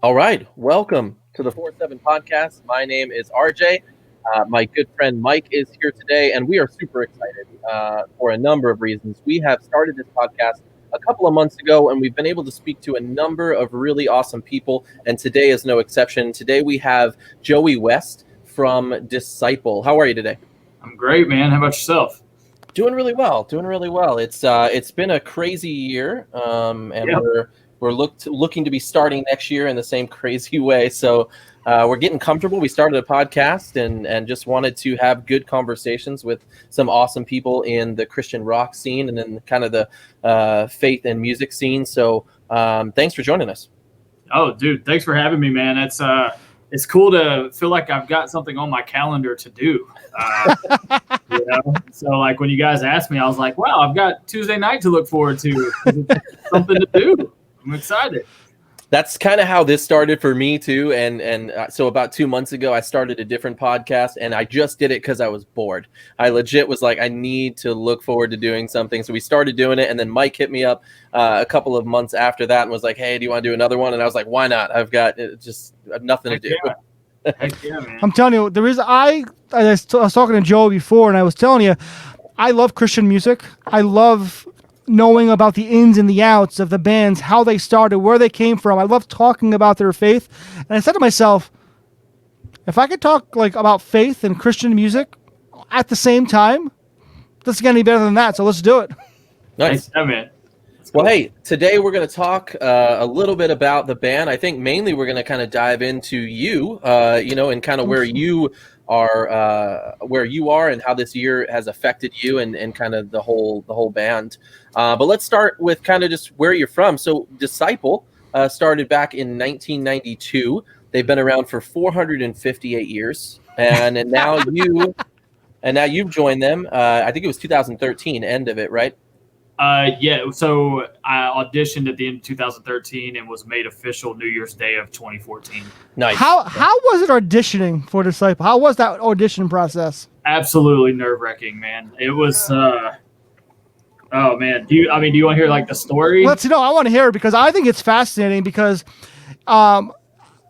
All right, welcome to the 4-7 podcast. My name is RJ. My good friend Mike is here today, and we are super excited for a number of reasons. We have started this podcast a couple of months ago, and we've been able to speak to a number of really awesome people, and today is no exception. Today we have Joey West from Disciple. How are you today? I'm great, man. How about yourself? Doing really well. Doing really well. It's been a crazy year, and Yep. we're looking to be starting next year in the same crazy way. So we're getting comfortable. We started a podcast and just wanted to have good conversations with some awesome people in the Christian rock scene and in kind of the faith and music scene. So thanks for joining us. Oh, dude, thanks for having me, man. It's cool to feel like I've got something on my calendar to do. So like when you guys asked me, I was like, wow, I've got Tuesday night to look forward to. Something to do. I'm excited. That's kind of how this started for me too, and so about 2 months ago, I started a different podcast, and I just did it because I was bored. I legit was like, I need to look forward to doing something, so we started doing it, and then Mike hit me up a couple of months after that and was like, hey, do you want to do another one? And I was like, why not? I've got just nothing to do. Yeah. Heck yeah, man. I'm telling you, I was talking to Joe before, and I was telling you, I love Christian music. I love knowing about the ins and the outs of the bands, how they started, where they came from. I love talking about their faith. And I said to myself, if I could talk like about faith and Christian music at the same time, doesn't get any better than that. So let's do it. Nice. Yeah, man. Well, hey, today we're going to talk a little bit about the band. I think mainly we're going to kind of dive into you, and kind of where you are and how this year has affected you and kind of the whole band. But let's start with kind of just where you're from. So Disciple started back in 1992. They've been around for 458 years, and now you've joined them. I think it was 2013, end of it, right? Yeah. So I auditioned at the end of 2013 and was made official New Year's Day of 2014. Nice. How was it auditioning for Disciple? How was that audition process? Absolutely nerve-wracking, man. It was. Oh man. Do you want to hear like the story? I want to hear it because I think it's fascinating because I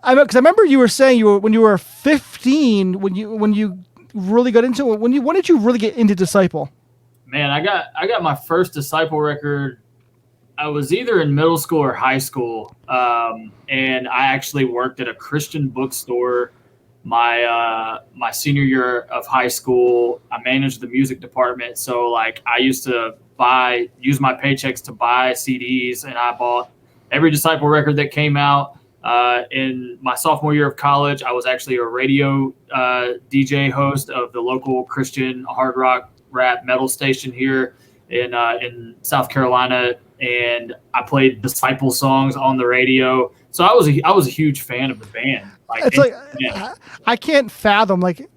remember you were saying when you were 15 when you really got into it. When did you really get into Disciple? Man, I got my first Disciple record. I was either in middle school or high school, and I actually worked at a Christian bookstore my senior year of high school. I managed the music department, so like I used to use my paychecks to buy CDs, and I bought every Disciple record that came out. In my sophomore year of college, I was actually a radio DJ host of the local Christian hard rock rap metal station here in South Carolina, and I played Disciple songs on the radio. So I was a huge fan of the band. I can't fathom like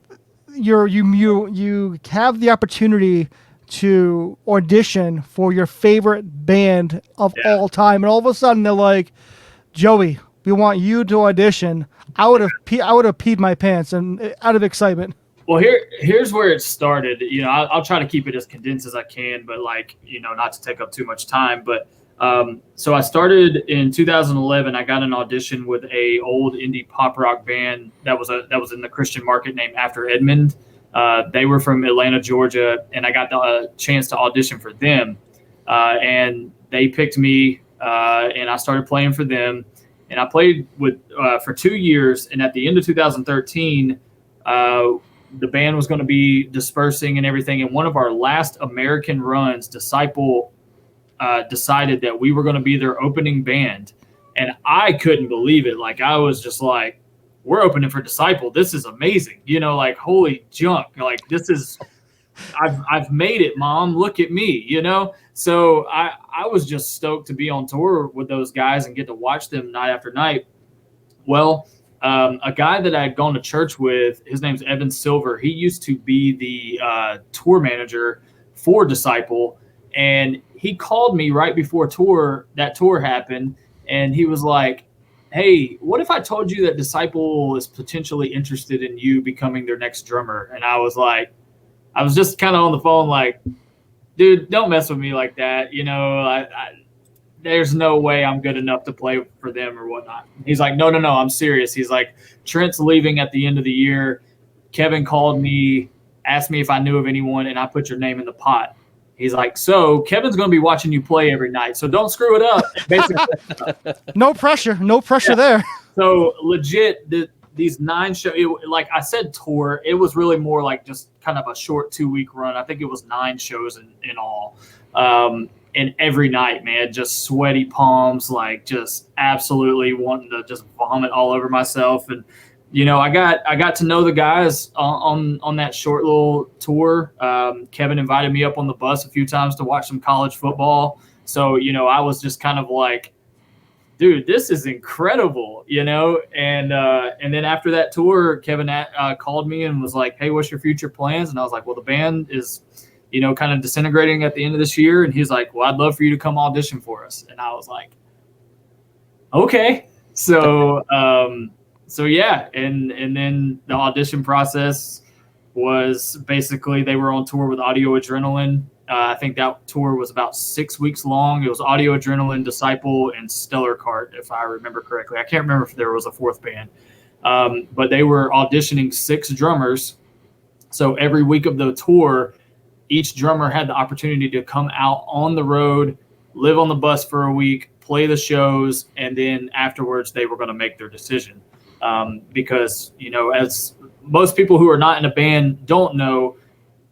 you have the opportunity to audition for your favorite band of all time, and all of a sudden they're like, Joey, we want you to audition. I would have peed my pants and out of excitement. Well, here's where it started. I'll try to keep it as condensed as I can, but not to take up too much time. But so I started in 2011. I got an audition with a old indie pop rock band that was in the Christian market named After Edmund. They were from Atlanta, Georgia, and I got the chance to audition for them. And they picked me, and I started playing for them. And I played for 2 years. And at the end of 2013. The band was going to be dispersing and everything. And one of our last American runs, Disciple decided that we were going to be their opening band. And I couldn't believe it. Like, I was just like, we're opening for Disciple. This is amazing. Like, holy junk. Like, this is, I've made it, Mom. Look at me, So I was just stoked to be on tour with those guys and get to watch them night after night. Well, a guy that I had gone to church with, his name's Evan Silver. He used to be the tour manager for Disciple, and he called me right before that tour happened, and he was like, hey, what if I told you that Disciple is potentially interested in you becoming their next drummer? And I was just kind of on the phone like, dude, don't mess with me like that. there's no way I'm good enough to play for them or whatnot. He's like, no, I'm serious. He's like, Trent's leaving at the end of the year. Kevin called me, asked me if I knew of anyone, and I put your name in the pot. He's like, so Kevin's going to be watching you play every night, so don't screw it up. Basically, no pressure there. So legit, these 9 shows, like I said, tour, it was really more like just kind of a short 2-week run. I think it was 9 shows in all. And every night, man, just sweaty palms, like just absolutely wanting to just vomit all over myself. And, you know, I got to know the guys on that short little tour. Kevin invited me up on the bus a few times to watch some college football. So, you know, I was just kind of like, dude, this is incredible, you know? And then after that tour, Kevin called me and was like, hey, what's your future plans? And I was like, well, the band is, you know, kind of disintegrating at the end of this year. And he's like, well, I'd love for you to come audition for us. And I was like, okay. So yeah. And then the audition process was basically, they were on tour with Audio Adrenaline. I think that tour was about 6 weeks long. It was Audio Adrenaline, Disciple, and Stellar Cart, if I remember correctly. I can't remember if there was a 4th band. But they were auditioning 6 drummers. So every week of the tour, each drummer had the opportunity to come out on the road, live on the bus for a week, play the shows, and then afterwards they were going to make their decision. Because, you know, as most people who are not in a band don't know,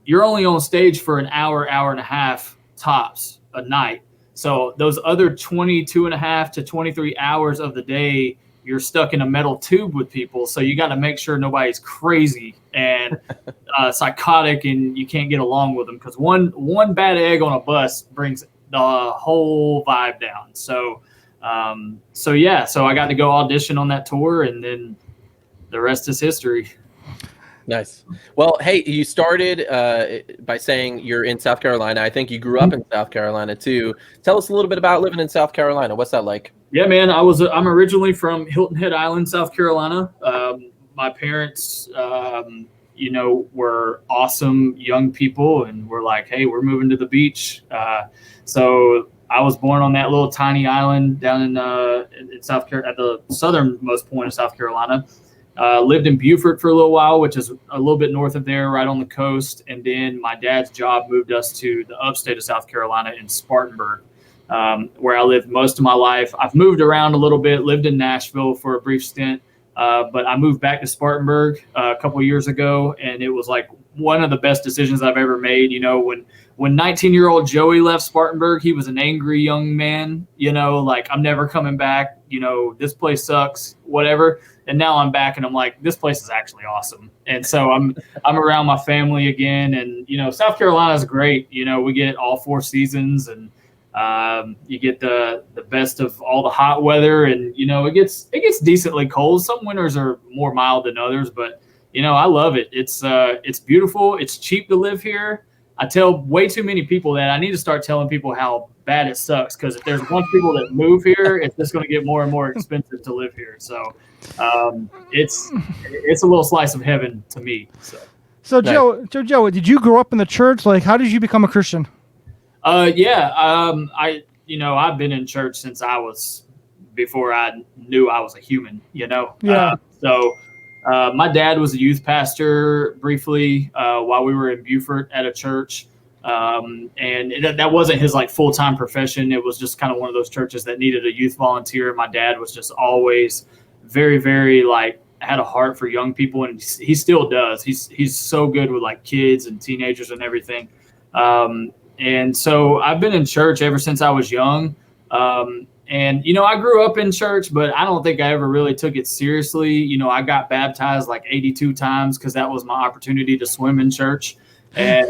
you're only on stage for an hour, hour and a half tops a night. So those other 22 and a half to 23 hours of the day, you're stuck in a metal tube with people. So you got to make sure nobody's crazy and psychotic and you can't get along with them, because one bad egg on a bus brings the whole vibe down. So I got to go audition on that tour, and then the rest is history. Nice. Well, hey, you started by saying you're in South Carolina. I think you grew up in South Carolina too. Tell us a little bit about living in South Carolina. What's that like? Yeah, man, I'm originally from Hilton Head Island, South Carolina. My parents, you know, were awesome young people, and we're like, hey, we're moving to the beach. So I was born on that little tiny island down in South Carolina, at the southernmost point of South Carolina. Lived in Beaufort for a little while, which is a little bit north of there, right on the coast. And then my dad's job moved us to the upstate of South Carolina in Spartanburg, where I lived most of my life. I've moved around a little bit, lived in Nashville for a brief stint, but I moved back to Spartanburg a couple of years ago, and it was like one of the best decisions I've ever made. You know, when 19-year-old Joey left Spartanburg, he was an angry young man, you know, like, I'm never coming back, you know, this place sucks, whatever. And now I'm back and I'm like, this place is actually awesome. And so I'm around my family again. And, you know, South Carolina is great. You know, we get all 4 seasons, and you get the best of all the hot weather, and, you know, it gets decently cold. Some winters are more mild than others, but, you know, I love it. It's beautiful. It's cheap to live here. I tell way too many people that. I need to start telling people how bad it sucks, because if there's once people that move here, it's just going to get more and more expensive to live here. So it's a little slice of heaven to me. So Joe, did you grow up in the church? Like, how did you become a Christian? I've been in church since before I knew I was a human, you know? Yeah. My dad was a youth pastor briefly while we were in Beaufort at a church. And that wasn't his like full-time profession. It was just kind of one of those churches that needed a youth volunteer. My dad was just always very, very had a heart for young people, and he still does. He's so good with like kids and teenagers and everything. And so I've been in church ever since I was young. And, you know, I grew up in church, but I don't think I ever really took it seriously. You know, I got baptized like 82 times because that was my opportunity to swim in church. And,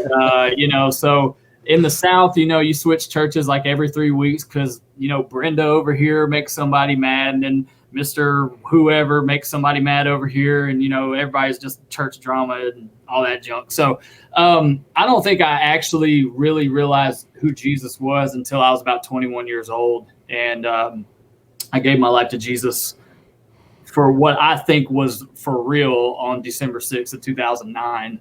so in the South, you know, you switch churches like every 3 weeks because, you know, Brenda over here makes somebody mad, and then Mr. Whoever makes somebody mad over here. And, you know, everybody's just church drama and all that junk. So I don't think I actually really realized who Jesus was until I was about 21 years old. And I gave my life to Jesus for what I think was for real on December 6th of 2009.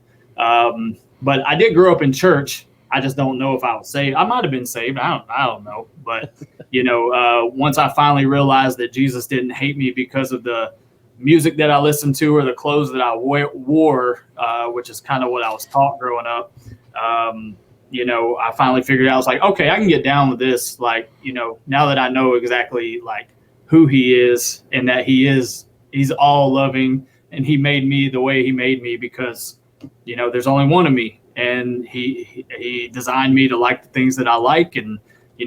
But I did grow up in church. I just don't know if I was saved. I might have been saved. I don't know. But once I finally realized that Jesus didn't hate me because of the music that I listened to or the clothes that I wore, which is kind of what I was taught growing up. I finally figured out, I was like, okay, I can get down with this. Like, now that I know exactly like who he is and that he's all loving and he made me the way he made me because, there's only one of me and he designed me to like the things that I like. And,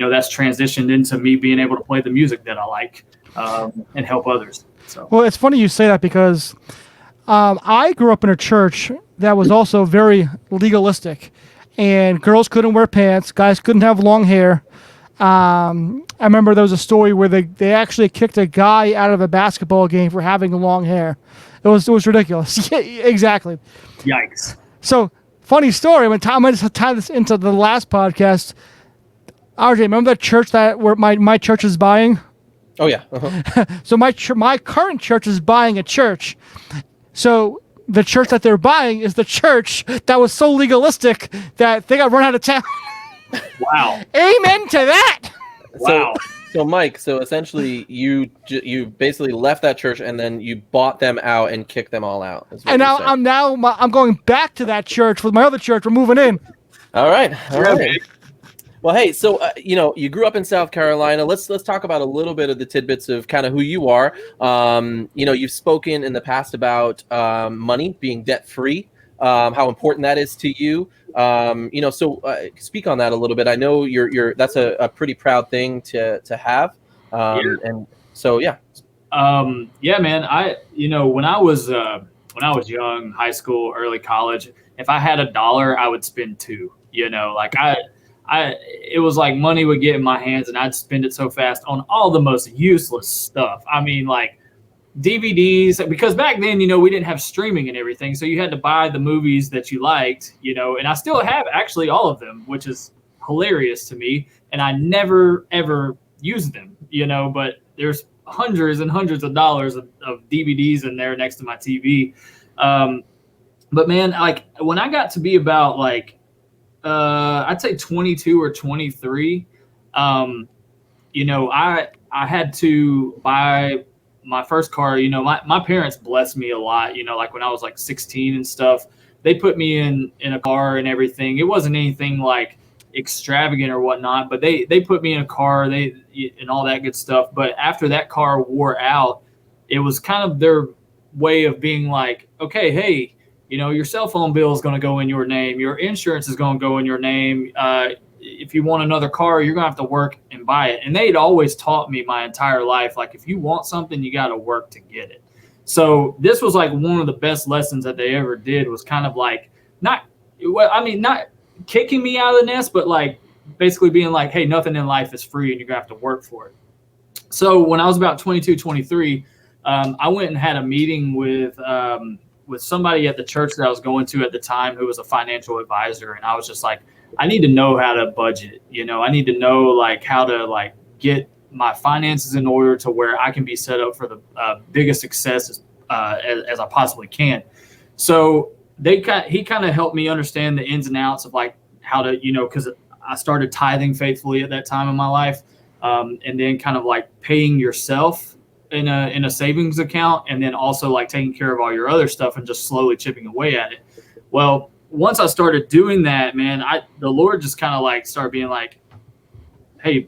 that's transitioned into me being able to play the music that I like and help others. So. Well, it's funny you say that because I grew up in a church that was also very legalistic, and girls couldn't wear pants, guys couldn't have long hair. I remember there was a story where they actually kicked a guy out of a basketball game for having long hair. It was ridiculous. Yeah, exactly. Yikes. So, funny story. I'm going to tie this into the last podcast. RJ, remember that church where my church is buying? Oh yeah. Uh-huh. So my current church is buying a church. So the church that they're buying is the church that was so legalistic that they got run out of town. Wow. Amen to that. Wow. So Mike, essentially you basically left that church and then you bought them out and kicked them all out. And now I'm going back to that church with my other church. We're moving in. All right. Well, hey, so you grew up in South Carolina. Let's talk about a little bit of the tidbits of kind of who you are. You've spoken in the past about money being debt free, how important that is to you. Speak on that a little bit. I know that's a pretty proud thing to have. And so yeah. Yeah, man. When I was young, high school, early college, if I had $1, I would spend $2. It was like money would get in my hands and I'd spend it so fast on all the most useless stuff. I mean, like DVDs, because back then, we didn't have streaming and everything. So you had to buy the movies that you liked, and I still have actually all of them, which is hilarious to me. And I never, ever used them, but there's hundreds and hundreds of dollars of DVDs in there next to my TV. But man, like when I got to be about like, I'd say 22 or 23. I had to buy my first car. My parents blessed me a lot. Like when I was like 16 and stuff, they put me in a car and everything. It wasn't anything like extravagant or whatnot, but they put me in a car. And all that good stuff. But after that car wore out, it was kind of their way of being like, okay, hey, your cell phone bill is going to go in your name. Your insurance is going to go in your name. If you want another car, you're going to have to work and buy it. And they'd always taught me my entire life, like, if you want something, you got to work to get it. So this was like one of the best lessons that they ever did, was kind of like, not kicking me out of the nest, but like basically being like, hey, nothing in life is free and you're going to have to work for it. So when I was about 22, 23, I went and had a meeting with somebody at the church that I was going to at the time who was a financial advisor. And I was just like, I need to know how to budget. I need to know like how to like get my finances in order to where I can be set up for the biggest success as I possibly can. So he kind of helped me understand the ins and outs of like how to, because I started tithing faithfully at that time in my life. And then kind of like paying yourself in a savings account, and then also like taking care of all your other stuff and just slowly chipping away at it. Well, once I started doing that, man, the Lord just kind of like started being like, hey,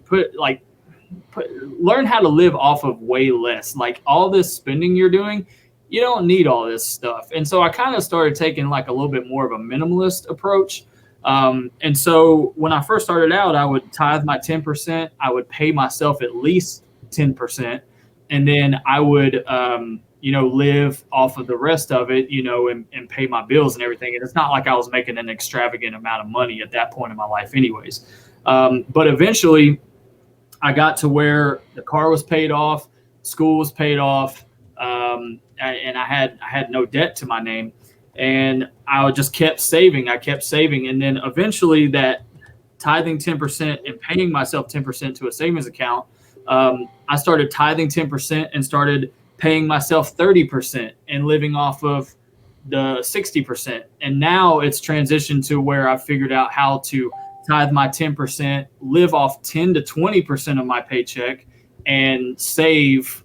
learn how to live off of way less. Like all this spending you're doing, you don't need all this stuff. And so I kind of started taking like a little bit more of a minimalist approach. And so when I first started out, I would tithe my 10%. I would pay myself at least 10%. And then I would, live off of the rest of it, and pay my bills and everything. And it's not like I was making an extravagant amount of money at that point in my life anyways. But eventually I got to where the car was paid off, school was paid off, and I had no debt to my name. And I just kept saving. And then eventually that tithing 10% and paying myself 10% to a savings account, I started tithing 10% and started paying myself 30% and living off of the 60%. And now it's transitioned to where I figured out how to tithe my 10%, live off 10 to 20% of my paycheck, and save,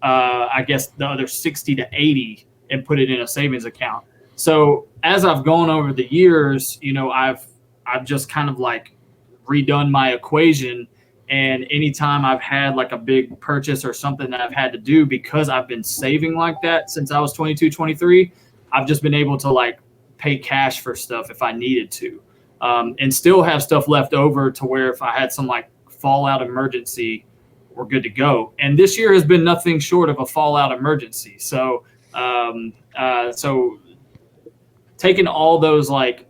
I guess, the other 60 to 80 and put it in a savings account. So as I've gone over the years, I've just kind of like redone my equation. And anytime I've had like a big purchase or something that I've had to do, because I've been saving like that since I was 22, 23, I've just been able to like pay cash for stuff if I needed to, and still have stuff left over to where if I had some like fallout emergency, we're good to go. And this year has been nothing short of a fallout emergency. So, so taking all those like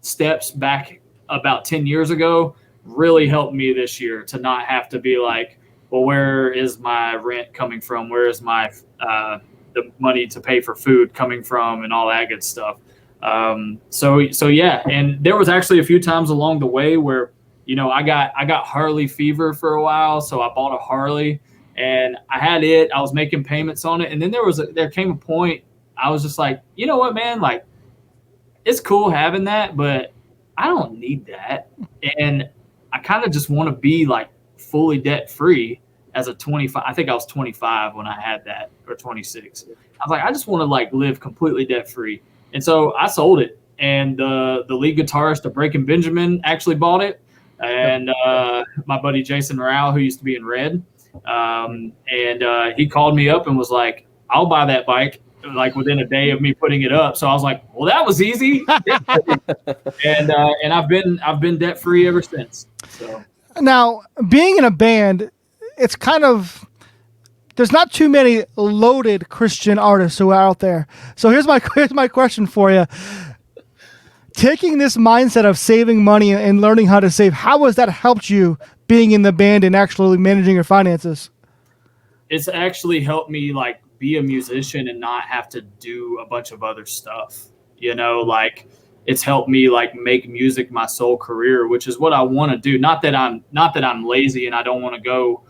steps back about 10 years ago really helped me this year to not have to be like, well, where is my rent coming from? Where is my the money to pay for food coming from, and all that good stuff. So yeah, and there was actually a few times along the way where I got Harley fever for a while, so I bought a Harley and I had it. I was making payments on it, and then there came a point I was just like, you know what, man, like it's cool having that, but I don't need that, and I kind of just want to be like fully debt free as a 25. I think I was 25 when I had that, or 26. I was like, I just want to like live completely debt free. And so I sold it. And the lead guitarist of Breaking Benjamin actually bought it. And my buddy Jason Rao, who used to be in Red, and he called me up and was like, I'll buy that bike like within a day of me putting it up. So I was like, well, that was easy. and I've been debt free ever since. So now, being in a band, it's kind of, there's not too many loaded Christian artists who are out there. So here's my question for you. Taking this mindset of saving money and learning how to save, how has that helped you being in the band and actually managing your finances? It's actually helped me like be a musician and not have to do a bunch of other stuff. Like it's helped me like make music my sole career, which is what I want to do. Not that I'm lazy and I don't want to go,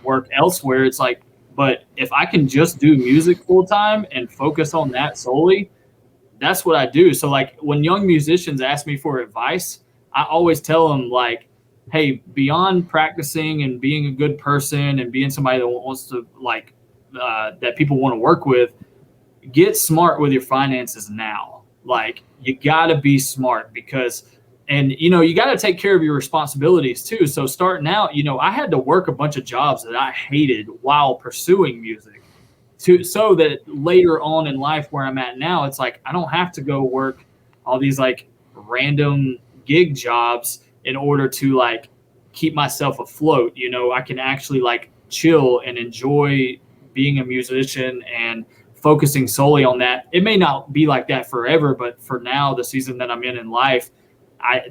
work elsewhere. It's like, but if I can just do music full time and focus on that solely, that's what I do. So like when young musicians ask me for advice, I always tell them like, hey, beyond practicing and being a good person and being somebody that wants to like, that people want to work with, get smart with your finances now. Like you gotta be smart and you got to take care of your responsibilities too. So starting out, I had to work a bunch of jobs that I hated while pursuing music so that later on in life where I'm at now, it's like, I don't have to go work all these like random gig jobs in order to like keep myself afloat. I can actually like chill and enjoy being a musician and focusing solely on that. It may not be like that forever, but for now, the season that I'm in life,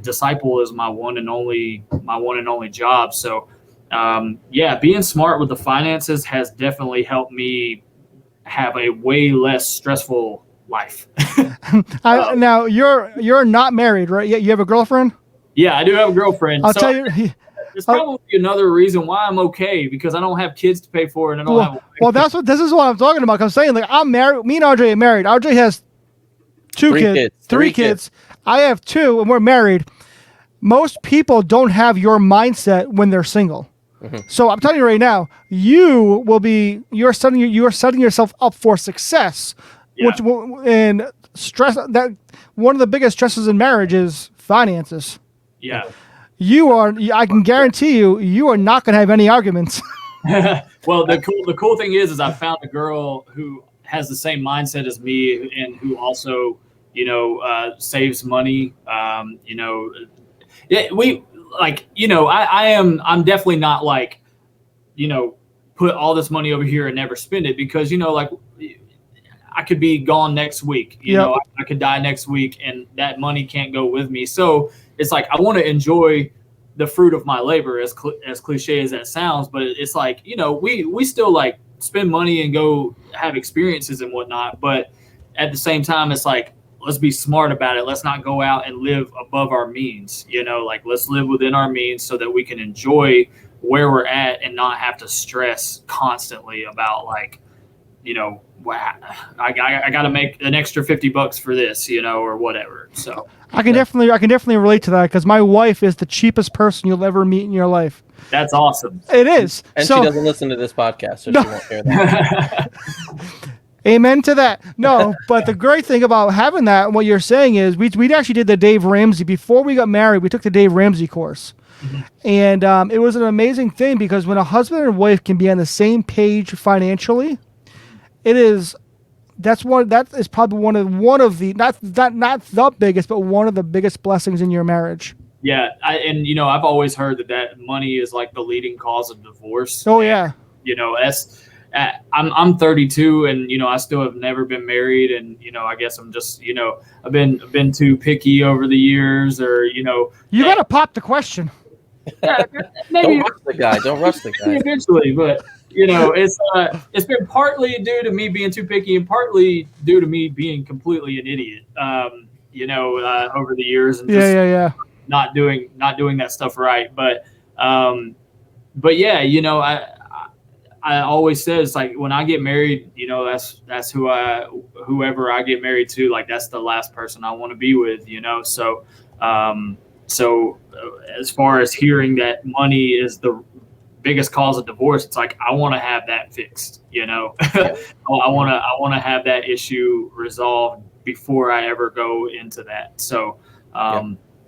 Disciple is my one and only job. So, being smart with the finances has definitely helped me have a way less stressful life. Now you're not married, right? You have a girlfriend? Yeah, I do have a girlfriend. I'll tell you. It's probably another reason why I'm okay, because I don't have kids to pay for, and I don't have. Well, this is what I'm talking about. I'm saying, like, I'm married. Me and RJ are married. RJ has three kids. I have two, and we're married. Most people don't have your mindset when they're single. Mm-hmm. So I'm telling you right now, you're setting yourself up for success. Yeah. And stress, that one of the biggest stresses in marriage is finances. Yeah. I can guarantee you are not going to have any arguments. Well, the cool thing is I found a girl who has the same mindset as me and who also, saves money. I'm definitely not like, put all this money over here and never spend it, because, like I could be gone next week, I could die next week and that money can't go with me. So it's like, I want to enjoy the fruit of my labor, as cliche as that sounds, but it's like, we still like spend money and go have experiences and whatnot. But at the same time, it's like, let's be smart about it. Let's not go out and live above our means, like let's live within our means so that we can enjoy where we're at and not have to stress constantly about like, wow, I got to make an extra $50 for this, or whatever. So I can definitely relate to that because my wife is the cheapest person you'll ever meet in your life. that's awesome. It is. And so, she doesn't listen to this podcast, so she won't hear that. Amen to that. No, but the great thing about having that, and what you're saying is, we actually did the Dave Ramsey before we got married. We took the Dave Ramsey course, and it was an amazing thing because when a husband and wife can be on the same page financially, that is probably one of the not the biggest, but one of the biggest blessings in your marriage. Yeah, I've always heard that money is like the leading cause of divorce. Oh yeah. That's. I'm 32 and I still have never been married, and I guess I'm just I've been too picky over the years, or you gotta pop the question. Yeah, maybe Don't rush the guy. Eventually, but it's been partly due to me being too picky and partly due to me being completely an idiot. Over the years and just not doing that stuff right, but yeah, I always say it's like when I get married, that's whoever I get married to, like that's the last person I want to be with, So, as far as hearing that money is the biggest cause of divorce, it's like I want to have that fixed, I want to have that issue resolved before I ever go into that. So,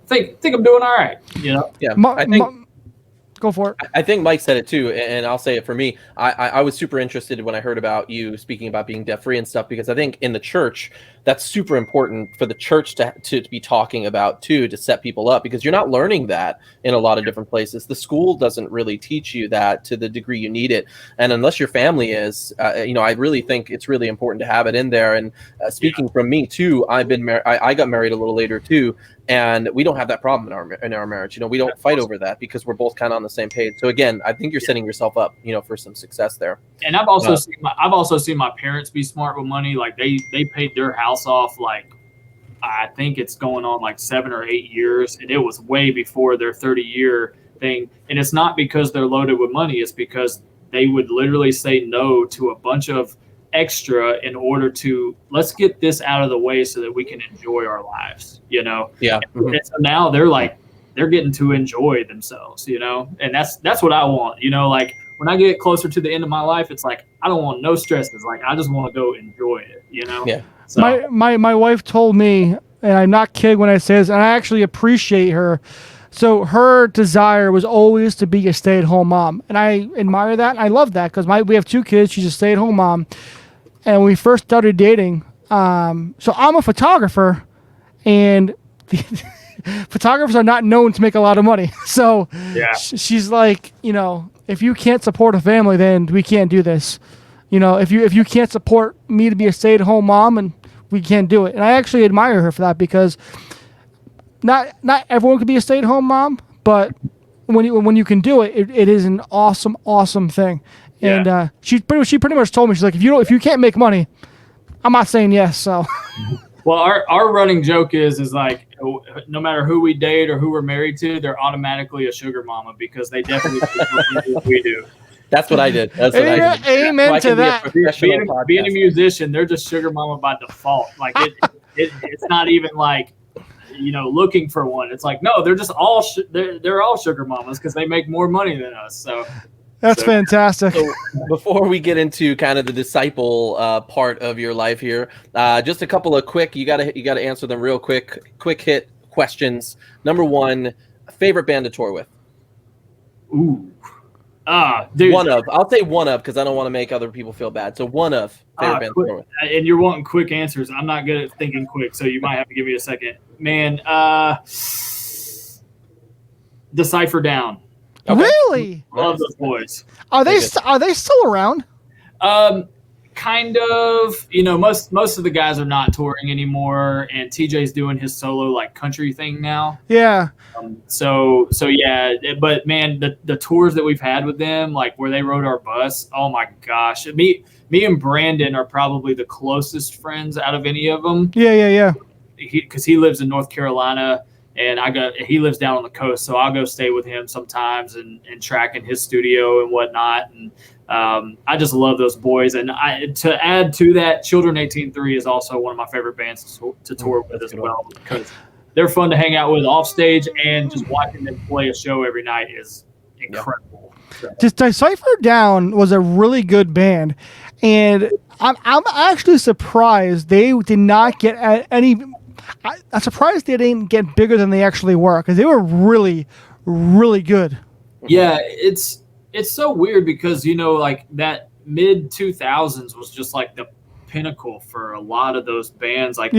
think I'm doing all right, Yeah, I think. Go for it. I think Mike said it too, and I'll say it for me. I was super interested when I heard about you speaking about being debt-free and stuff, because I think in the church, that's super important for the church to be talking about too, to set people up, because you're not learning that in a lot of different places. The school doesn't really teach you that to the degree you need it. And unless your family is, I really think it's really important to have it in there. And speaking from me too, I got married a little later too, and we don't have that problem in our marriage. We don't fight over that because we're both kind of on the same page. So again, I think you're setting yourself up, for some success there. And I've also seen my parents be smart with money. Like they paid their house off, like I think it's going on like 7 or 8 years, and it was way before their 30-year thing. And it's not because they're loaded with money; it's because they would literally say no to a bunch of extra in order to let's get this out of the way so that we can enjoy our lives. Yeah. And so now they're getting to enjoy themselves. And that's what I want. Like when I get closer to the end of my life, it's like I don't want no stresses. Like I just want to go enjoy it. Yeah. So. My wife told me, and I'm not kidding when I say this, and I actually appreciate her. So her desire was always to be a stay-at-home mom, and I admire that. And I love that because we have 2 kids. She's a stay-at-home mom, and when we first started dating, so I'm a photographer, and photographers are not known to make a lot of money. So she's like, if you can't support a family, then we can't do this. If you can't support me to be a stay-at-home mom, and we can't do it. And I actually admire her for that because not everyone can be a stay-at-home mom, but when you can do it, it is an awesome thing. Yeah. And she pretty much told me, she's like, if you can't make money, I'm not saying yes. So. Well, our running joke is like, no matter who we date or who we're married to, they're automatically a sugar mama because they definitely do what we do. That's what I did. That's what I did. Amen to that. Being a musician, they're just sugar mama by default. Like it's not even like, looking for one. It's like, no, they're just all they're all sugar mamas because they make more money than us. So that's fantastic. So before we get into kind of the disciple part of your life here, just a couple of quick. You gotta answer them real quick hit questions. Number 1, favorite band to tour with. Ooh. Dude. I'll say one of because I don't want to make other people feel bad. So one of favorite band to tour with. And you're wanting quick answers. I'm not good at thinking quick, so you might have to give me a second. Man, Decipher Down. Okay. Really? Love those boys. Are they still around? Kind of. Most of the guys are not touring anymore, and TJ's doing his solo like country thing now. Yeah. So yeah, but man, the tours that we've had with them, like where they rode our bus, oh my gosh, me and Brandon are probably the closest friends out of any of them. Yeah. Because he lives in North Carolina, and he lives down on the coast, so I'll go stay with him sometimes and track in his studio and whatnot. And I just love those boys. And to add to that, Children 18-3 is also one of my favorite bands to tour with as well, because they're fun to hang out with off stage, and just watching them play a show every night is incredible. So. Just Decipher Down was a really good band, and I'm actually surprised they did not get any. I'm surprised they didn't get bigger than they actually were, because they were really, really good. Yeah, it's so weird because, like that mid 2000s was just like the pinnacle for a lot of those bands. Like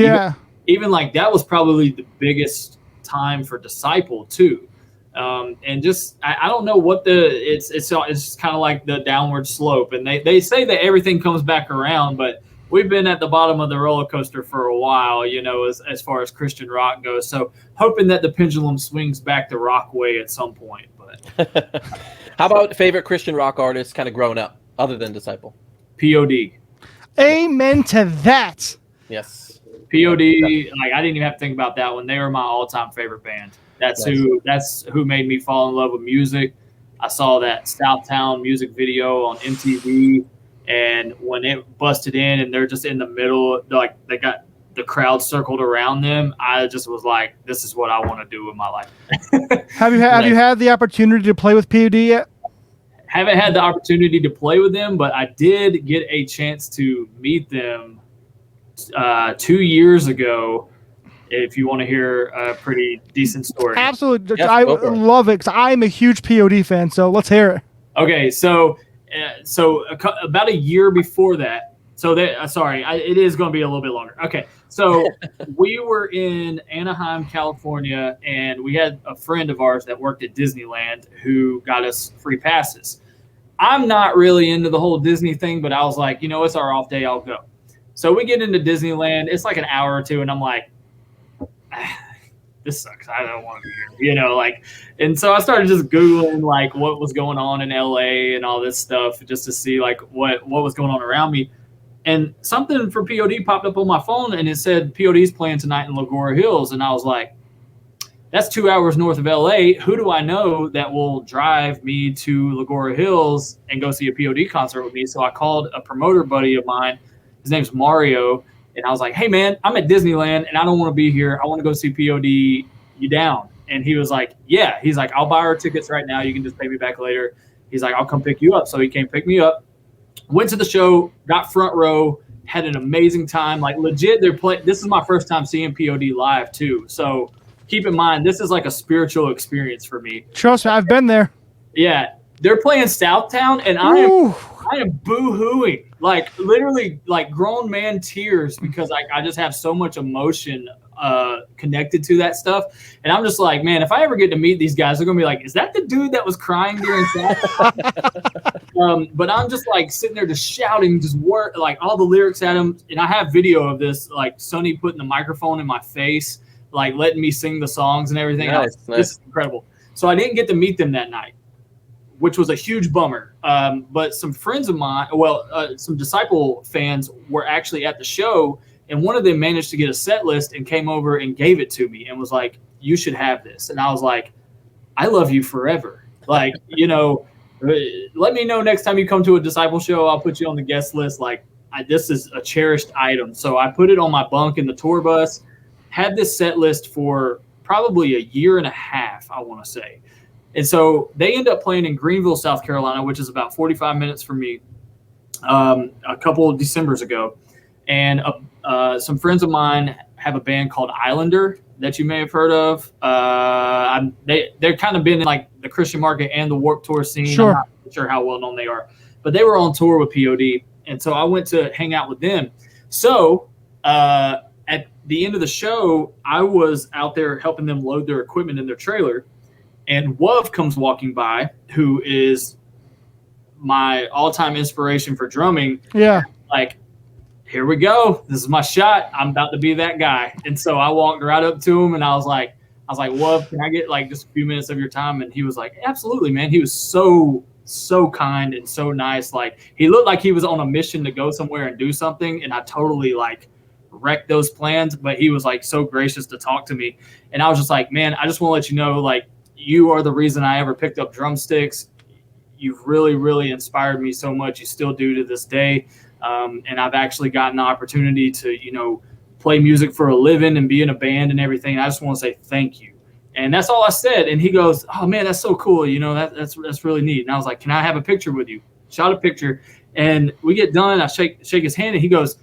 even like that was probably the biggest time for Disciple too. And just I don't know what it's kind of like the downward slope, and they say that everything comes back around, but we've been at the bottom of the roller coaster for a while, as far as Christian rock goes. So hoping that the pendulum swings back the rock way at some point. But how about favorite Christian rock artists kind of growing up other than Disciple? POD. Amen to that. Yes. POD, like I didn't even have to think about that one. They were my all-time favorite band. That's who made me fall in love with music. I saw that Southtown music video on MTV, and when it busted in and they're just in the middle, like they got the crowd circled around them, I just was like, this is what I want to do with my life. Have you had the opportunity to play with POD yet? Haven't had the opportunity to play with them, but I did get a chance to meet them 2 years ago. If you want to hear a pretty decent story. Absolutely. Yes, I love it, because I'm a huge POD fan, so let's hear it. Okay, so about a year before that, it is going to be a little bit longer. Okay, so we were in Anaheim, California, and we had a friend of ours that worked at Disneyland who got us free passes. I'm not really into the whole Disney thing, but I was like, it's our off day, I'll go. So we get into Disneyland. It's like an hour or two, and I'm like, this sucks. I don't want to be here, and so I started just Googling like what was going on in LA and all this stuff, just to see like what was going on around me. And something for POD popped up on my phone, and it said POD's playing tonight in Laguna Hills. And I was like, that's 2 hours north of LA. Who do I know that will drive me to Laguna Hills and go see a POD concert with me? So I called a promoter buddy of mine. His name's Mario. And I was like, hey, man, I'm at Disneyland and I don't want to be here. I want to go see POD. You down? And he was like, yeah. He's like, I'll buy our tickets right now. You can just pay me back later. He's like, I'll come pick you up. So he came pick me up. Went to the show, got front row, had an amazing time. Like legit, this is my first time seeing POD live too. So keep in mind, this is like a spiritual experience for me. Trust me, I've been there. Yeah. They're playing Southtown, and I am boo-hooing, like literally like grown man tears, because I just have so much emotion connected to that stuff. And I'm just like, man, if I ever get to meet these guys, they're gonna be like, is that the dude that was crying during Southtown? But I'm just like sitting there just shouting, just like all the lyrics at him. And I have video of this, like Sonny putting the microphone in my face, like letting me sing the songs and everything. Nice. This is incredible. So I didn't get to meet them that night, which was a huge bummer. But some friends of mine, some Disciple fans were actually at the show, and one of them managed to get a set list and came over and gave it to me and was like, you should have this. And I was like, I love you forever. Like, let me know next time you come to a Disciple show. I'll put you on the guest list. Like, this is a cherished item. So I put it on my bunk in the tour bus, had this set list for probably a year and a half, I want to say. And so they end up playing in Greenville, South Carolina, which is about 45 minutes from me, a couple of Decembers ago. And some friends of mine have a band called Islander that you may have heard of. They're kind of been in like the Christian market and the Warped Tour scene. Sure. I'm not sure how well known they are, but they were on tour with POD. And so I went to hang out with them. So at the end of the show, I was out there helping them load their equipment in their trailer. And Wov comes walking by, who is my all-time inspiration for drumming. Yeah. Like, here we go. This is my shot. I'm about to be that guy. And so I walked right up to him and I was like, Wov, can I get like just a few minutes of your time? And he was like, absolutely, man. He was so kind and so nice. Like, he looked like he was on a mission to go somewhere and do something. And I totally like wreck those plans, but he was like so gracious to talk to me. And I was just like, man, I just want to let you know, like, you are the reason I ever picked up drumsticks. You've really, really inspired me so much. You still do to this day. And I've actually gotten the opportunity to, you know, play music for a living and be in a band and everything. I just want to say thank you. And that's all I said. And he goes, oh man, that's so cool. You know, that's really neat. And I was like, can I have a picture with you? Shot a picture. And we get done. I shake his hand and he goes,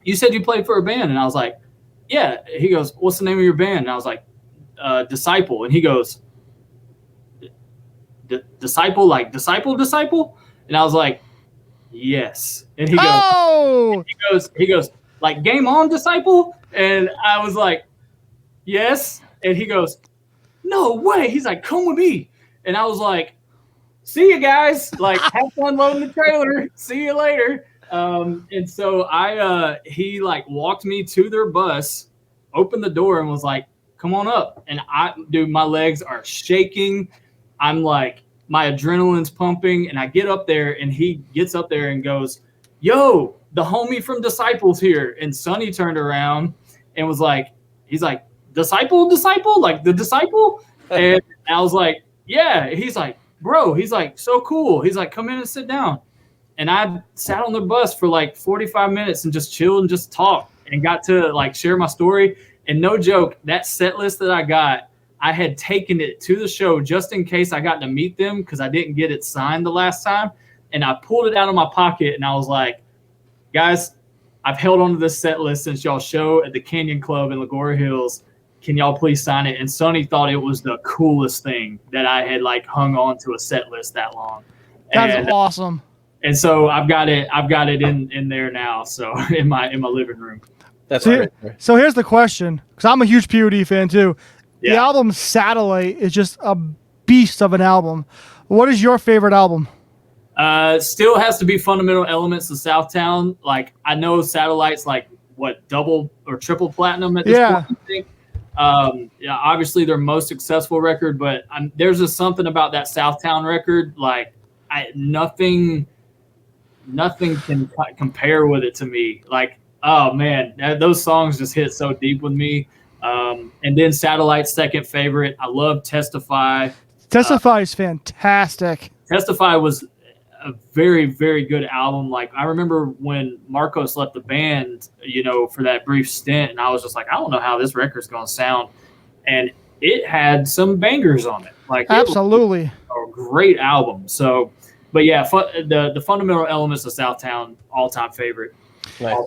you said you played for a band. And I was like, yeah. He goes, what's the name of your band? And I was like, Disciple. And he goes, Disciple, like disciple. And I was like, yes. And he goes, he goes, like Game On, Disciple. And I was like, yes. And he goes, no way. He's like, come with me. And I was like, see you guys. Like, have fun loading the trailer. See you later. And so he like walked me to their bus, opened the door, and was like, come on up. And dude, my legs are shaking. I'm like, my adrenaline's pumping, and I get up there, and he gets up there and goes, yo, the homie from Disciples here. And Sonny turned around and was like, he's like, disciple, like the disciple? And I was like, yeah. He's like, bro, he's like, so cool. He's like, come in and sit down. And I sat on the bus for like 45 minutes and just chilled and just talked and got to like share my story. And no joke, that set list that I got, I had taken it to the show just in case I got to meet them because I didn't get it signed the last time. And I pulled it out of my pocket and I was like, guys, I've held onto this set list since y'all show at the Canyon Club in Lagora Hills. Can y'all please sign it? And Sonny thought it was the coolest thing that I had like hung on to a set list that long. That's awesome. And so I've got it in there now. So in my living room. That's right. So here's the question, because I'm a huge POD fan too. Yeah. The album Satellite is just a beast of an album. What is your favorite album? Still has to be Fundamental Elements of Southtown. Like, I know Satellite's like what, double or triple platinum at this point, I think. Yeah, obviously their most successful record, but there's just something about that Southtown record. Like, nothing can compare with it to me. Like, oh man, those songs just hit so deep with me. And then Satellite's second favorite. I love Testify. Testify is fantastic. Testify was a very, very good album. Like, I remember when Marcos left the band, you know, for that brief stint, and I was just like, I don't know how this record's going to sound. And it had some bangers on it. Like, absolutely. It was a great album. So, but yeah, the Fundamental Elements of Southtown, all-time favorite. Nice.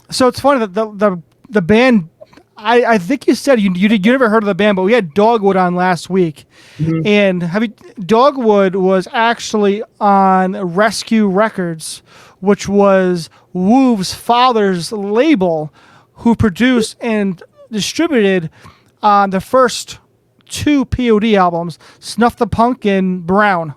So it's funny that the band, I think you said you never heard of the band, but we had Dogwood on last week. Mm-hmm. And Dogwood was actually on Rescue Records, which was Woov's father's label, who produced and distributed the first two POD albums, Snuff the Punk and Brown.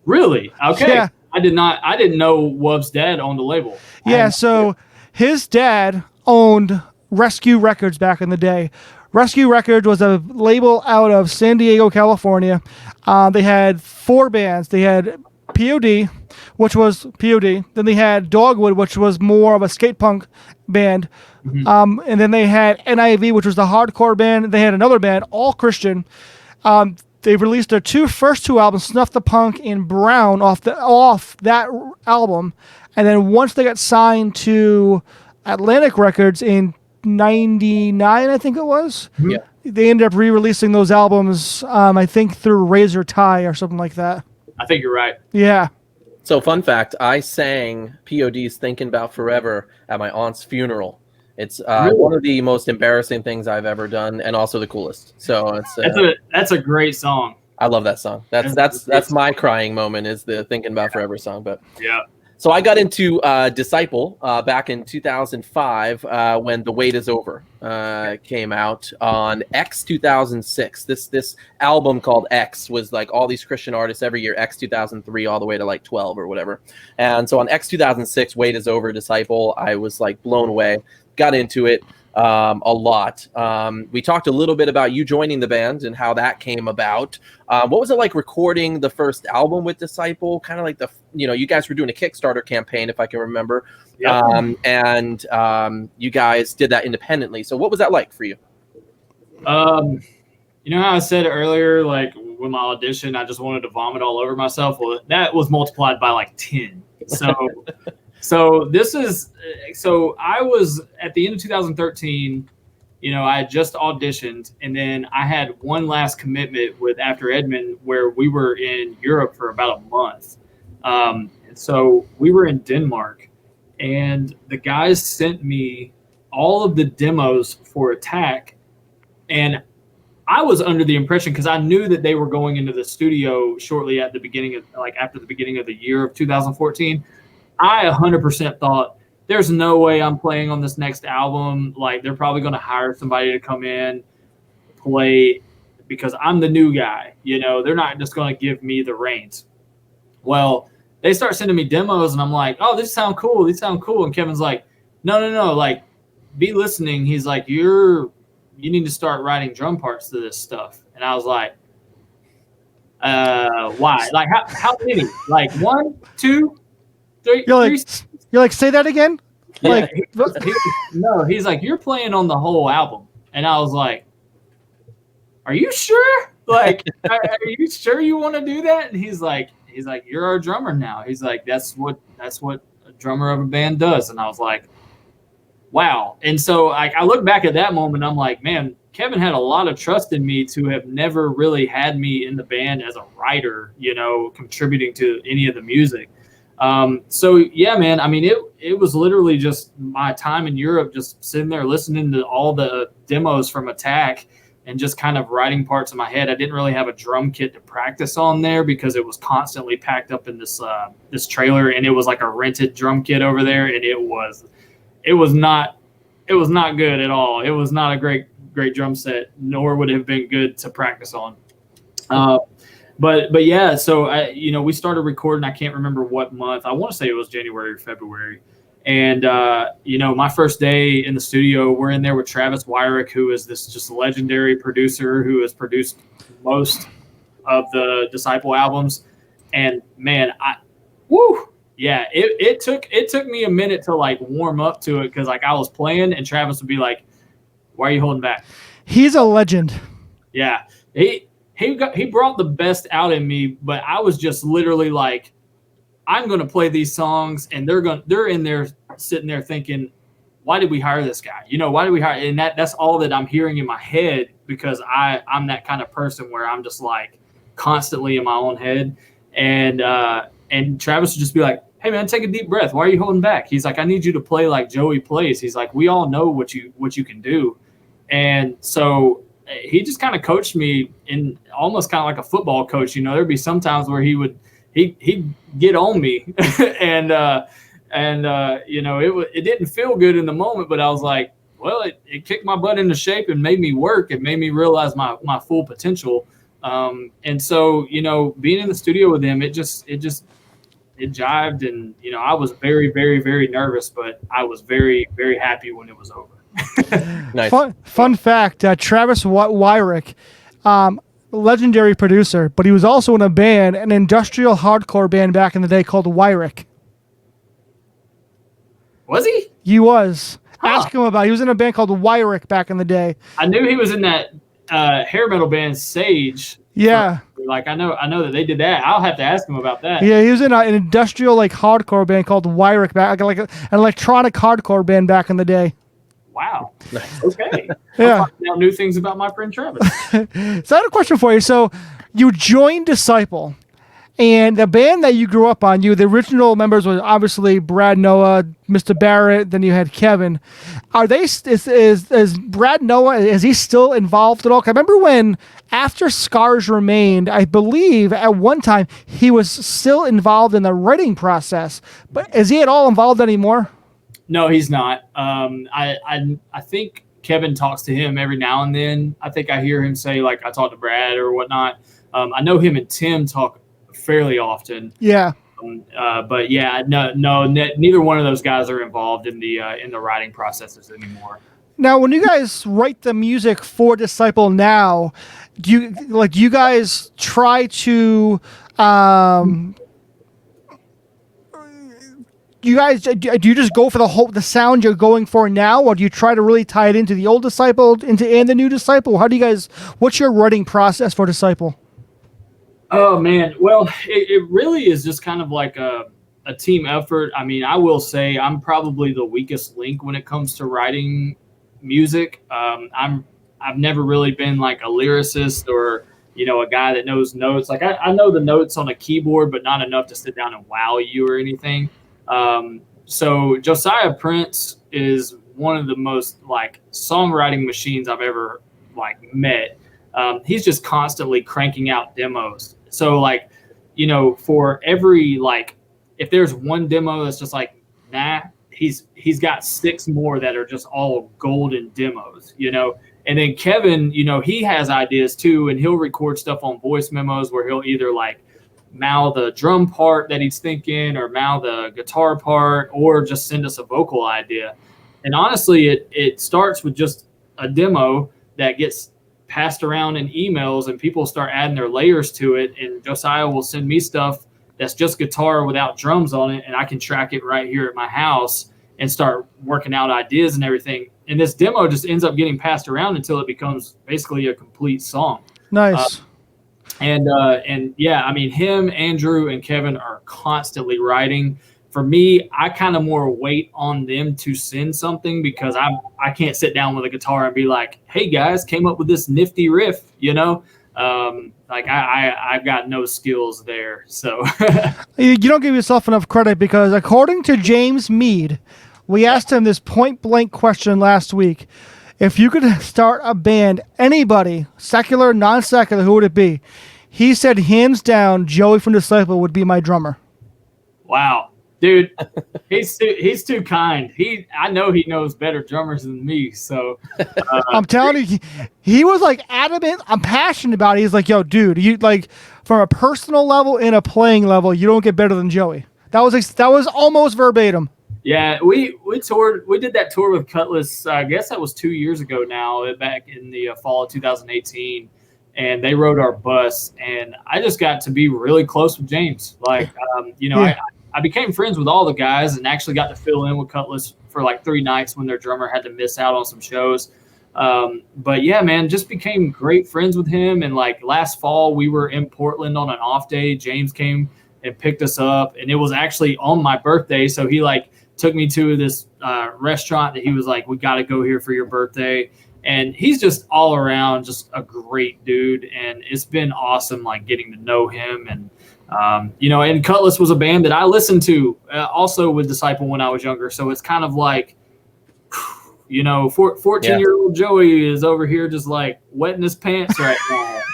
Really? Okay. Yeah. I didn't know Woov's dad owned the label. Yeah, so his dad owned Rescue Records back in the day. Rescue Records was a label out of San Diego, California. They had four bands. They had POD, which was POD. Then they had Dogwood, which was more of a skate punk band. Mm-hmm. And then they had NIV, which was the hardcore band. They had another band, all Christian. They released their first two albums, Snuff the Punk and Brown, off that album. And then once they got signed to Atlantic Records in 99, I think it was. Yeah. They ended up re-releasing those albums, I think through Razor Tie or something like that. I think you're right. Yeah. So fun fact, I sang POD's Thinking About Forever at my aunt's funeral. It's really? One of the most embarrassing things I've ever done, and also the coolest. So that's a great song. I love that song. That's my crying moment, is the Thinking About Forever song. But yeah. So I got into Disciple back in 2005 when The Wait Is Over came out on X 2006. This album called X was like all these Christian artists every year, X 2003 all the way to like 12 or whatever. And so on X 2006, Wait Is Over, Disciple, I was like blown away, got into it. a lot. We talked a little bit about you joining the band and how that came about. What was it like recording the first album with Disciple? Kind of like you guys were doing a Kickstarter campaign, if I can remember. Yep. And you guys did that independently. So what was that like for you? You know how I said earlier, like with my audition, I just wanted to vomit all over myself. Well, that was multiplied by like 10. So so I was at the end of 2013, I had just auditioned, and then I had one last commitment with After Edmund where we were in Europe for about a month. So we were in Denmark, and the guys sent me all of the demos for Attack, and I was under the impression, because I knew that they were going into the studio shortly at the beginning of, after the beginning of the year of 2014. I 100% thought, there's no way I'm playing on this next album. Like, they're probably going to hire somebody to come in, play, because I'm the new guy. They're not just going to give me the reins. Well, they start sending me demos, and I'm like, oh, these sound cool. And Kevin's like, no, like, be listening. He's like, you need to start writing drum parts to this stuff. And I was like, why? Like, how many? Like 1, 2, 3. You're like, say that again? Yeah, Like, he's like, you're playing on the whole album. And I was like, are you sure? Like, are you sure you want to do that? And he's like, you're our drummer now. He's like, that's what a drummer of a band does. And I was like, wow. And so I look back at that moment, I'm like, man, Kevin had a lot of trust in me to have never really had me in the band as a writer, contributing to any of the music. So yeah, man, I mean, it was literally just my time in Europe, just sitting there listening to all the demos from Attack and just kind of writing parts in my head. I didn't really have a drum kit to practice on there because it was constantly packed up in this trailer, and it was like a rented drum kit over there. And it was not good at all. It was not a great drum set, nor would it have been good to practice on. But yeah, so we started recording. I can't remember what month. I want to say it was January or February. And my first day in the studio, we're in there with Travis Wyrick, who is this just legendary producer who has produced most of the Disciple albums. And man, yeah, it took me a minute to like warm up to it, because like I was playing and Travis would be like, "Why are you holding back?" He's a legend. Yeah, he brought the best out in me, but I was just literally like, I'm going to play these songs, and they're in there sitting there thinking, why did we hire this guy? Why did we hire? And that's all that I'm hearing in my head, because I'm that kind of person where I'm just like constantly in my own head. And Travis would just be like, hey man, take a deep breath. Why are you holding back? He's like, I need you to play like Joey plays. He's like, we all know what you can do. And so he just kind of coached me in almost kind of like a football coach. There'd be some times where he'd get on me and it didn't feel good in the moment, but I was like, well, it kicked my butt into shape and made me work. It made me realize my full potential. And so, being in the studio with him, it jived, and, I was very, very, very nervous, but I was very, very happy when it was over. Nice. Fun fact, Travis Wyrick, legendary producer, but he was also in a band, an industrial hardcore band back in the day called Wyrick. Was he? He was. Ask him about it. He was in a band called Wyrick back in the day. I knew he was in that hair metal band Sage. Yeah. Like I know that they did that. I'll have to ask him about that. Yeah, he was in an industrial like hardcore band called Wyrick back, like an electronic hardcore band back in the day. Wow. Okay. Yeah. I'm finding out new things about my friend Travis. So I had a question for you. So you joined Disciple, and the band that you grew up on, the original members were obviously Brad Noah, Mr. Barrett, then you had Kevin. Are they, is Brad Noah, is he still involved at all? 'Cause I remember when, after Scars Remained, I believe at one time he was still involved in the writing process, but is he at all involved anymore? No, he's not. I think Kevin talks to him every now and then. I think I hear him say, like, I talked to Brad or whatnot. I know him and Tim talk fairly often. Yeah. But yeah, no, neither one of those guys are involved in the writing processes anymore. Now, when you guys write the music for Disciple now, do you guys try to do you just go for the sound you're going for now, or do you try to really tie it into the old Disciple and the new Disciple? How do you guys? What's your writing process for Disciple? Oh man, well, it really is just kind of like a team effort. I mean, I will say I'm probably the weakest link when it comes to writing music. I've never really been like a lyricist or a guy that knows notes. Like I know the notes on a keyboard, but not enough to sit down and wow you or anything. So Josiah Prince is one of the most like songwriting machines I've ever like met. He's just constantly cranking out demos. So like, for every like, if there's one demo that's just like, nah, he's got 6 more that are just all golden demos, And then Kevin, he has ideas too, and he'll record stuff on voice memos where he'll either like mouth the drum part that he's thinking or mouth the guitar part or just send us a vocal idea. And honestly, it starts with just a demo that gets passed around in emails and people start adding their layers to it. And Josiah will send me stuff that's just guitar without drums on it. And I can track it right here at my house and start working out ideas and everything. And this demo just ends up getting passed around until it becomes basically a complete song. Nice. And yeah, I mean, him, Andrew, and Kevin are constantly writing. For me, I kind of more wait on them to send something because I can't sit down with a guitar and be like, hey guys, came up with this nifty riff, like I've got no skills there. So you don't give yourself enough credit because according to James Mead, we asked him this point blank question last week. If you could start a band, anybody, secular, non-secular, who would it be? He said, hands down, Joey from Disciple would be my drummer. Wow. Dude, he's too kind. I know he knows better drummers than me. So I'm telling you, he was like adamant. I'm passionate about it. He's like, yo, dude, you like from a personal level and a playing level, you don't get better than Joey. That was almost verbatim. Yeah, we toured. We did that tour with Cutlass. I guess that was 2 years ago now, back in the fall of 2018. And they rode our bus, and I just got to be really close with James. Like, I became friends with all the guys and actually got to fill in with Cutlass for like 3 nights when their drummer had to miss out on some shows. But yeah, man, just became great friends with him. And like last fall, we were in Portland on an off day. James came and picked us up, and it was actually on my birthday. So he like took me to this restaurant that he was like, we got to go here for your birthday. And he's just all around just a great dude. And it's been awesome, like getting to know him. And, and Cutlass was a band that I listened to also with Disciple when I was younger. So it's kind of like, 14-year-old Joey is over here just like wetting his pants right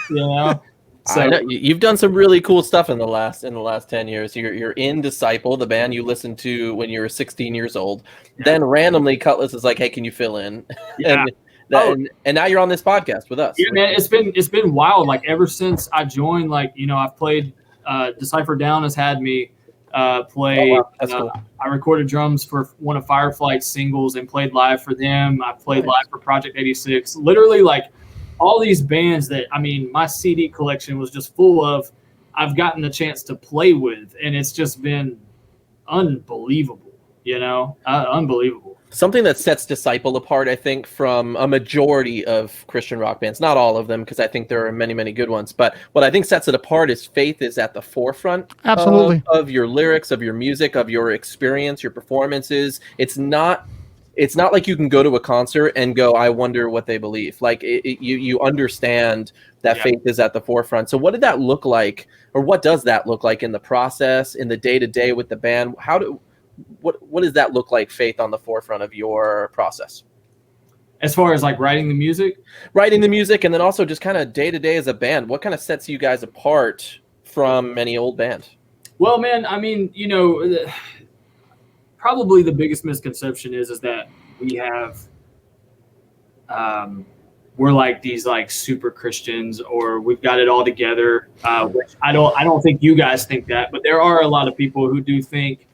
now, So I know. You've done some really cool stuff in the last 10 years. You're in Disciple, the band you listened to when you were 16 years old. Yeah. Then randomly Cutlass is like, hey, can you fill in? Yeah. and now you're on this podcast with us. Yeah, man, it's been wild. Like ever since I joined, like, I've played Decipher Down has had me play. Oh, wow. That's cool. I recorded drums for one of Fireflight's singles and played live for them. I played live for Project 86. Literally, like, all these bands that, I mean, my CD collection was just full of, I've gotten the chance to play with, and it's just been unbelievable, unbelievable. Something that sets Disciple apart, I think, from a majority of Christian rock bands, not all of them, because I think there are many, many good ones, but what I think sets it apart is faith is at the forefront of your lyrics, of your music, of your experience, your performances. It's not like you can go to a concert and go, I wonder what they believe. Like you understand that faith is at the forefront. So what did that look like, or what does that look like in the process, in the day-to-day with the band? What does that look like, faith on the forefront of your process? As far as like writing the music, and then also just kind of day-to-day as a band, what kind of sets you guys apart from any old band? Well, man, I mean, probably the biggest misconception is that we have, we're like these like super Christians, or we've got it all together. Which I don't think you guys think that, but there are a lot of people who do think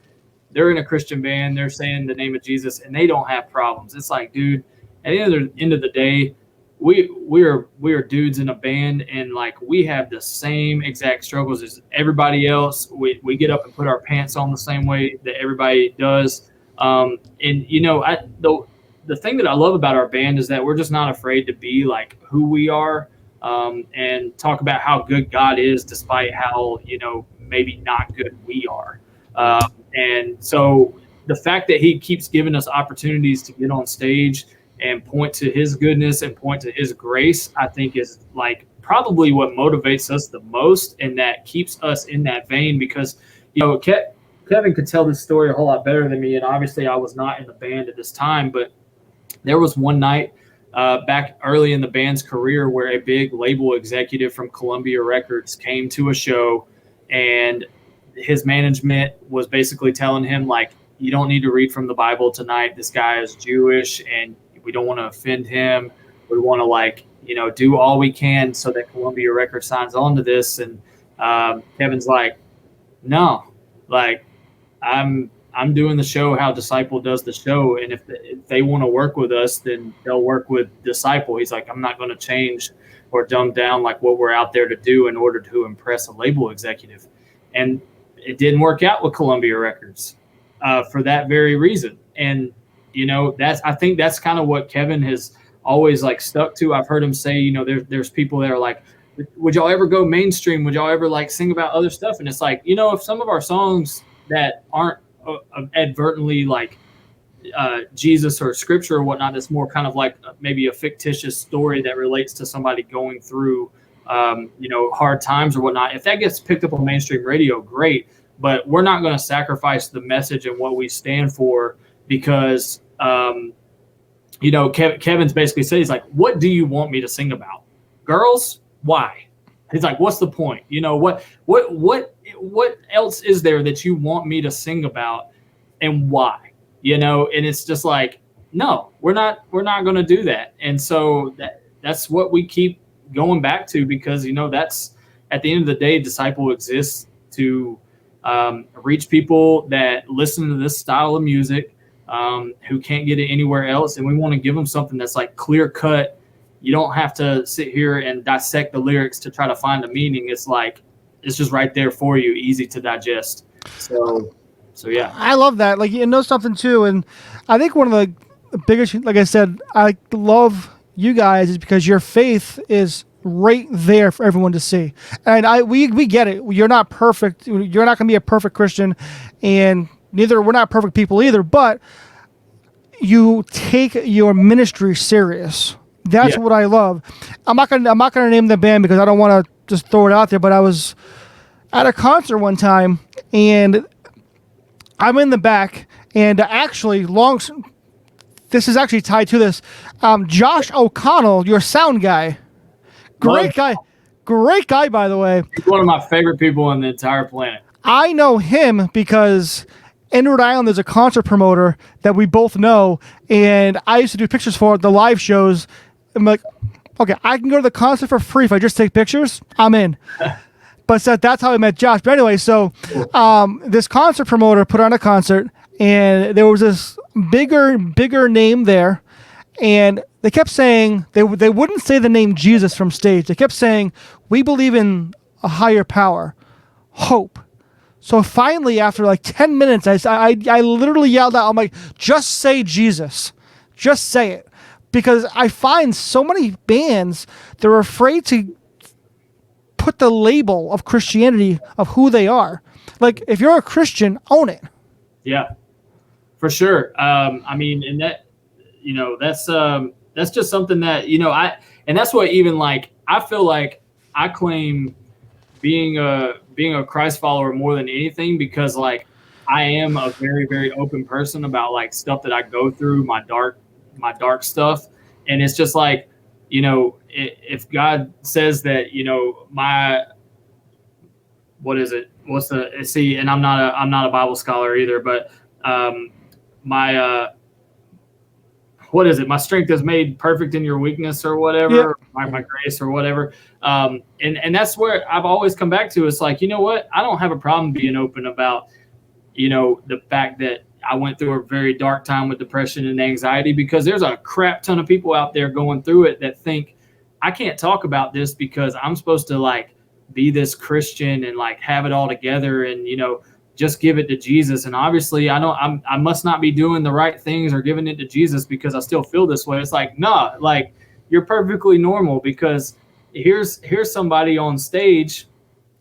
they're in a Christian band, they're saying the name of Jesus, and they don't have problems. It's like, dude, at the end of the day, we are dudes in a band, and like we have the same exact struggles as everybody else. We get up and put our pants on the same way that everybody does. And the thing that I love about our band is that we're just not afraid to be like who we are, and talk about how good God is, despite how maybe not good we are. And so the fact that He keeps giving us opportunities to get on stage and point to His goodness and point to His grace, I think is like probably what motivates us the most, and that keeps us in that vein. Because Kevin could tell this story a whole lot better than me, and obviously I was not in the band at this time, but there was one night back early in the band's career where a big label executive from Columbia Records came to a show, and his management was basically telling him, like, you don't need to read from the Bible tonight. This guy is Jewish, and we don't want to offend him. We want to do all we can so that Columbia Records signs on to this. And Kevin's like, no, like I'm doing the show how Disciple does the show, and if they want to work with us, then they'll work with Disciple. He's like, I'm not going to change or dumb down like what we're out there to do in order to impress a label executive. And it didn't work out with Columbia Records for that very reason. And I think that's kind of what Kevin has always like stuck to. I've heard him say, there's people that are like, would y'all ever go mainstream? Would y'all ever like sing about other stuff? And it's like, if some of our songs that aren't advertently like Jesus or scripture or whatnot, that's more kind of like maybe a fictitious story that relates to somebody going through hard times or whatnot, if that gets picked up on mainstream radio, great. But we're not going to sacrifice the message and what we stand for because Kevin's basically said, he's like, what do you want me to sing about? Girls? Why? He's like, what's the point? What else is there that you want me to sing about, and why? And it's just like, no, we're not going to do that. And so that's what we keep going back to, because that's, at the end of the day, Disciple exists to reach people that listen to this style of music, who can't get it anywhere else, and we want to give them something that's like clear cut. You don't have to sit here and dissect the lyrics to try to find a meaning. It's like, it's just right there for you, easy to digest. So yeah. I love that. Like, something too. And I think one of the biggest, like I said, I love you guys is because your faith is right there for everyone to see. And we get it. You're not perfect. You're not going to be a perfect Christian, and we're not perfect people either, but you take your ministry serious. That's what I love. I'm not gonna name the band because I don't want to just throw it out there, but I was at a concert one time, and I'm in the back, and actually, this is actually tied to this. Josh O'Connell, your sound guy, great guy, by the way. He's one of my favorite people on the entire planet. I know him because in Rhode Island, there's a concert promoter that we both know, and I used to do pictures for the live shows. I'm like, okay, I can go to the concert for free if I just take pictures. I'm in. But that's how I met Josh. But anyway, so this concert promoter put on a concert, and there was this bigger name there, and they kept saying they wouldn't say the name Jesus from stage. They kept saying, we believe in a higher power, hope. So finally, after like 10 minutes, I literally yelled out, I'm like, just say Jesus. Just say it. Because I find so many bands, they're afraid to put the label of Christianity of who they are. Like, if you're a Christian, own it. Yeah, for sure. I mean, and that, that's just something that, and that's what even like, I feel like I claim being a Christ follower more than anything, because like I am a very, very open person about like stuff that I go through, my dark stuff. And it's just like, if God says that, and I'm not a Bible scholar either, but my strength is made perfect in your weakness or whatever, my grace or whatever. And that's where I've always come back to. It's like, you know what? I don't have a problem being open about, the fact that, I went through a very dark time with depression and anxiety, because there's a crap ton of people out there going through it that think I can't talk about this because I'm supposed to like be this Christian and like have it all together and, just give it to Jesus. And obviously I must not be doing the right things or giving it to Jesus because I still feel this way. It's like, nah, like you're perfectly normal, because here's somebody on stage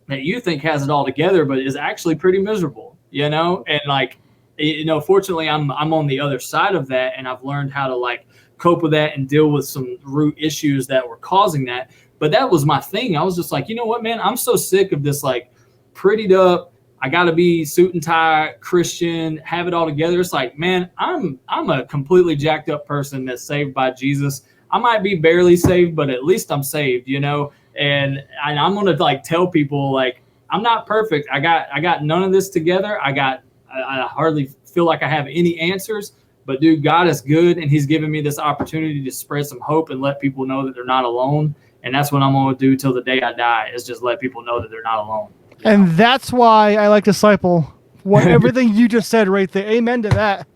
that you think has it all together, but is actually pretty miserable, and like, fortunately I'm on the other side of that, and I've learned how to like cope with that and deal with some root issues that were causing that. But that was my thing. I was just like, you know what, man, I'm so sick of this like prettied up, I got to be suit and tie Christian, have it all together. It's like, man, I'm a completely jacked up person that's saved by Jesus. I might be barely saved, but at least I'm saved, and I'm going to like tell people like, I'm not perfect. I got none of this together. I hardly feel like I have any answers, but dude, God is good. And he's given me this opportunity to spread some hope and let people know that they're not alone. And that's what I'm going to do till the day I die, is just let people know that they're not alone. And that's why I like Disciple. Everything you just said right there. Amen to that.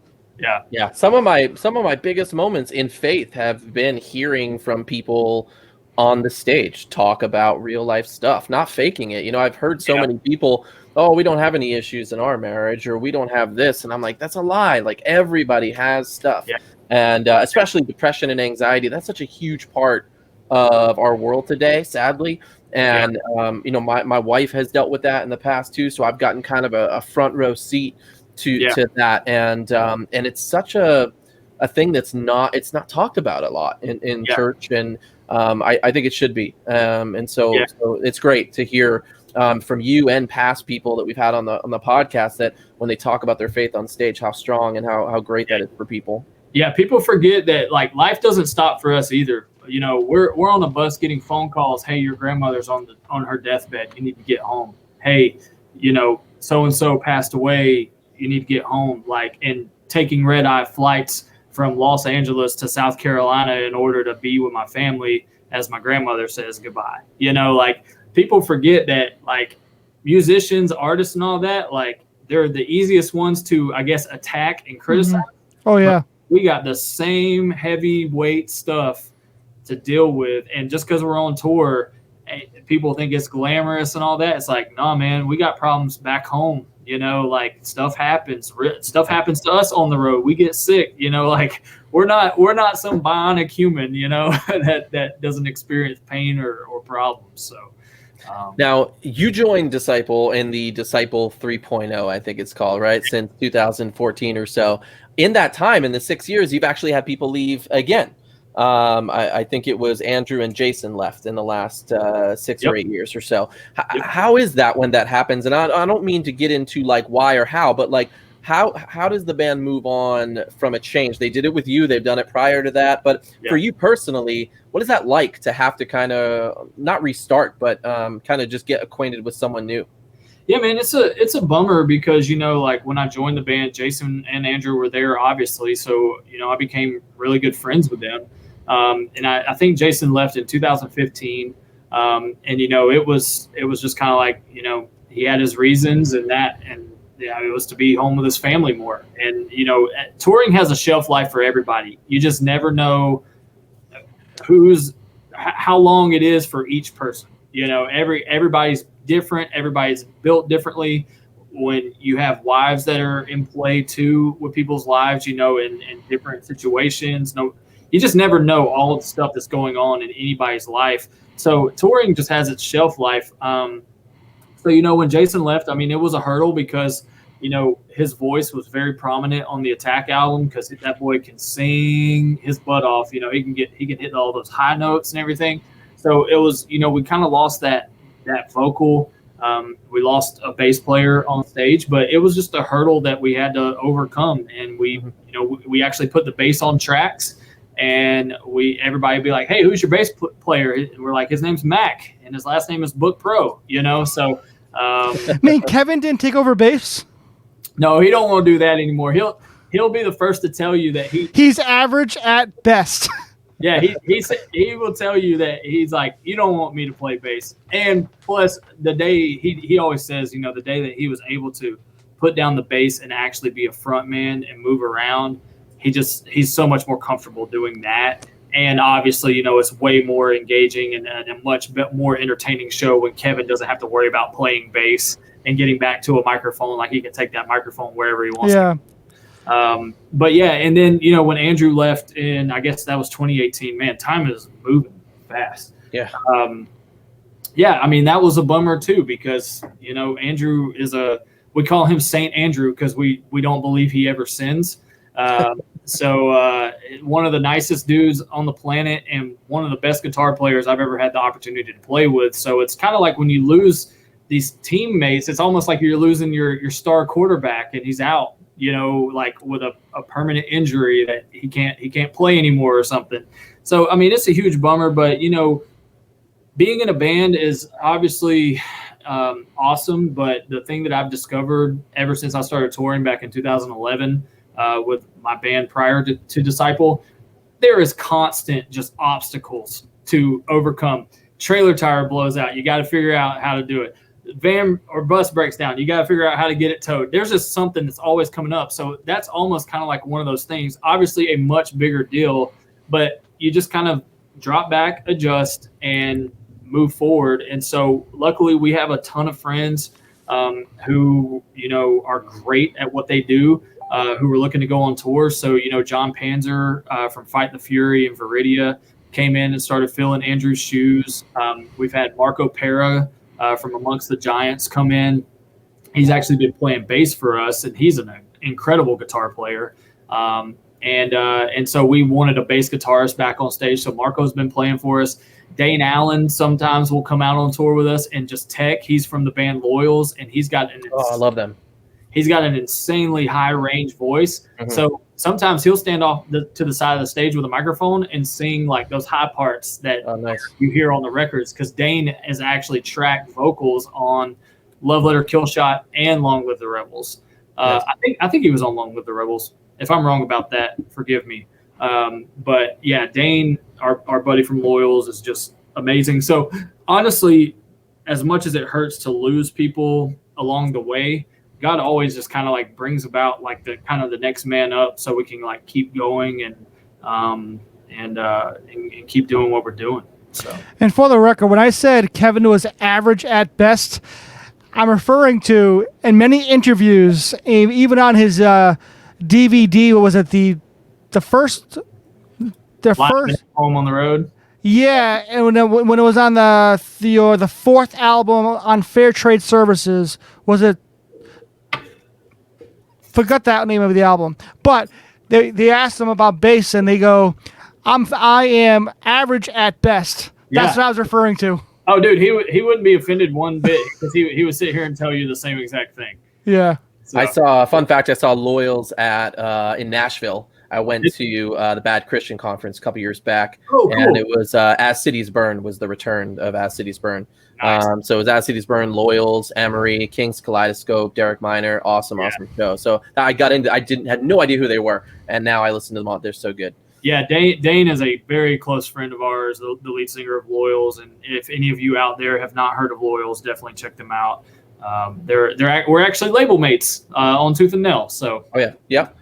Yeah. Some of my biggest moments in faith have been hearing from people on the stage talk about real life stuff, not faking it. I've heard so many people, oh, we don't have any issues in our marriage, or we don't have this. And I'm like, that's a lie. Like, everybody has stuff. Yeah. And especially depression and anxiety. That's such a huge part of our world today, sadly. And, my wife has dealt with that in the past too. So I've gotten kind of a front row seat to that. And it's such a thing it's not talked about a lot in church. And I think it should be. So it's great to hear from you and past people that we've had on the podcast, that when they talk about their faith on stage, how strong and how great that is for people. Yeah. People forget that like life doesn't stop for us either. We're on the bus getting phone calls. Hey, your grandmother's on her deathbed. You need to get home. Hey, so-and-so passed away. You need to get home. Like, and taking red-eye flights from Los Angeles to South Carolina in order to be with my family as my grandmother says goodbye. Like, people forget that like musicians, artists and all that, like they're the easiest ones to, I guess, attack and criticize. Mm-hmm. Oh yeah. But we got the same heavyweight stuff to deal with. And just because we're on tour, people think it's glamorous and all that. It's like, no, man, we got problems back home. Like stuff happens to us on the road. We get sick, like we're not some bionic human, that doesn't experience pain or problems. So now you joined Disciple in the Disciple 3.0, I think it's called, right? Since 2014 or so. In that time, in the 6 years, you've actually had people leave again. I think it was Andrew and Jason left in the last 6 or 8 years or so. How is that when that happens? And I don't mean to get into like why or how, but like how does the band move on from a change? They did it with you. They've done it prior to that. But for you personally, what is that like to have to kind of not restart, but kind of just get acquainted with someone new? Yeah, man, it's a bummer because, like when I joined the band, Jason and Andrew were there, obviously. So, I became really good friends with them. And I think Jason left in 2015. And, it was just kind of like, he had his reasons and it was to be home with his family more. And, touring has a shelf life for everybody. You just never know how long it is for each person. Everybody's different. Everybody's built differently. When you have wives that are in play too with people's lives, in different situations, you just never know all the stuff that's going on in anybody's life. So touring just has its shelf life. So, when Jason left, I mean, it was a hurdle because, his voice was very prominent on the Attack album because that boy can sing his butt off. He can hit all those high notes and everything. So it was, we kind of lost that vocal. We lost a bass player on stage, but it was just a hurdle that we had to overcome. And we actually put the bass on tracks, and everybody would be like, hey, who's your bass player? And we're like, his name's Mac and his last name is Book Pro, so. Kevin didn't take over bass? No, he don't want to do that anymore. He'll be the first to tell you that he's average at best. Yeah, he will tell you that he's like, you don't want me to play bass. And plus, the day he always says, the day that he was able to put down the bass and actually be a front man and move around, he's so much more comfortable doing that. And obviously, it's way more engaging and a much more entertaining show when Kevin doesn't have to worry about playing bass and getting back to a microphone. Like, he can take that microphone wherever he wants. Yeah. But yeah, and then, when Andrew left in, I guess that was 2018, man, time is moving fast. Yeah. Yeah, I mean, that was a bummer too, because, Andrew we call him Saint Andrew because we don't believe he ever sins. So one of the nicest dudes on the planet and one of the best guitar players I've ever had the opportunity to play with. So it's kind of like when you lose these teammates, it's almost like you're losing your star quarterback and he's out, like with a permanent injury that he can't play anymore or something. So, I mean, it's a huge bummer, but, being in a band is obviously awesome. But the thing that I've discovered ever since I started touring back in 2011, with my band prior to Disciple, there is constant just obstacles to overcome. Trailer tire blows out. You got to figure out how to do it. Van or bus breaks down. You got to figure out how to get it towed. There's just something that's always coming up. So that's almost kind of like one of those things, obviously a much bigger deal, but you just kind of drop back, adjust, and move forward. And so luckily we have a ton of friends who, are great at what they do. Who were looking to go on tour. So, John Panzer from Fight the Fury and Viridia came in and started filling Andrew's shoes. We've had Marco Pera from Amongst the Giants come in. He's actually been playing bass for us, and he's an incredible guitar player. And so we wanted a bass guitarist back on stage. So Marco's been playing for us. Dane Allen sometimes will come out on tour with us and just tech. He's from the band Loyals, and he's got I love them. He's got an insanely high range voice. Mm-hmm. So sometimes he'll stand off to the side of the stage with a microphone and sing like those high parts that you hear on the records. Because Dane has actually tracked vocals on Love Letter, Kill Shot, and Long Live the Rebels. Nice. I think he was on Long Live the Rebels. If I'm wrong about that, forgive me. But yeah, Dane, our buddy from Loyals, is just amazing. So honestly, as much as it hurts to lose people along the way, God always just kind of like brings about like the kind of the next man up, so we can like keep going and keep doing what we're doing. So. And for the record, when I said Kevin was average at best, I'm referring to in many interviews, even on his DVD. What was it? The first Home on the Road. Yeah, and when it was on the fourth album on Fair Trade Services, was it? Forgot that name of the album, but they asked him about bass, and they go, "I am average at best." That's what I was referring to. Oh, dude, he wouldn't be offended one bit because he would sit here and tell you the same exact thing. Yeah. So. I saw Loyals in Nashville. I went to the Bad Christian Conference a couple years back, and it was As Cities Burn was the return of As Cities Burn. Nice. So it was As Cities Burn, Loyals, Amory, King's Kaleidoscope, Derek Minor, awesome show. So I got into, had no idea who they were, and now I listen to them all. They're so good. Yeah, Dane is a very close friend of ours, the lead singer of Loyals, and if any of you out there have not heard of Loyals, definitely check them out. We're actually label mates on Tooth and Nail. So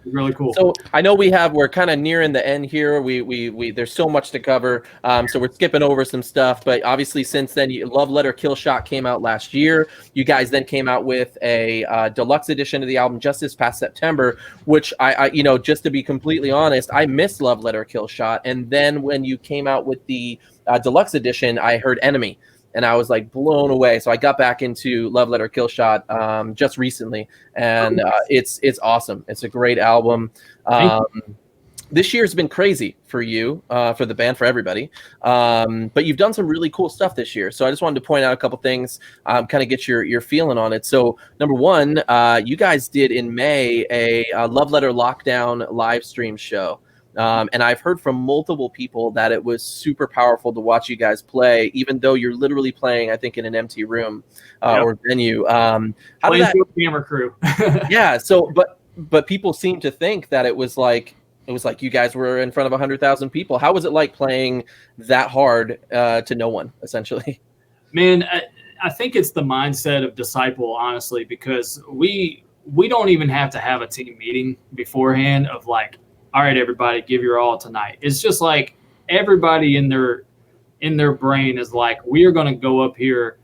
really cool. So I know we're kind of nearing the end here. We there's so much to cover. So we're skipping over some stuff, but obviously since then, Love Letter Kill Shot came out last year. You guys then came out with a deluxe edition of the album just this past September, which I just to be completely honest, I missed Love Letter Kill Shot, and then when you came out with the deluxe edition, I heard Enemy. And I was like blown away. So I got back into Love Letter Kill Shot just recently, and it's awesome. It's a great album. This year's been crazy for you, for the band, for everybody. But you've done some really cool stuff this year. So I just wanted to point out a couple things, kind of get your feeling on it. So number one, you guys did in May a Love Letter Lockdown live stream show. And I've heard from multiple people that it was super powerful to watch you guys play, even though you're literally playing, I think, in an empty room or venue. How did that camera crew? Yeah. So, but people seem to think that it was like you guys were in front of 100,000 people. How was it like playing that hard to no one, essentially? Man, I think it's the mindset of Disciple, honestly, because we we don't even have to have a team meeting beforehand of like, all right, everybody, give your all tonight. It's just like everybody in their brain is like, we are going to go up here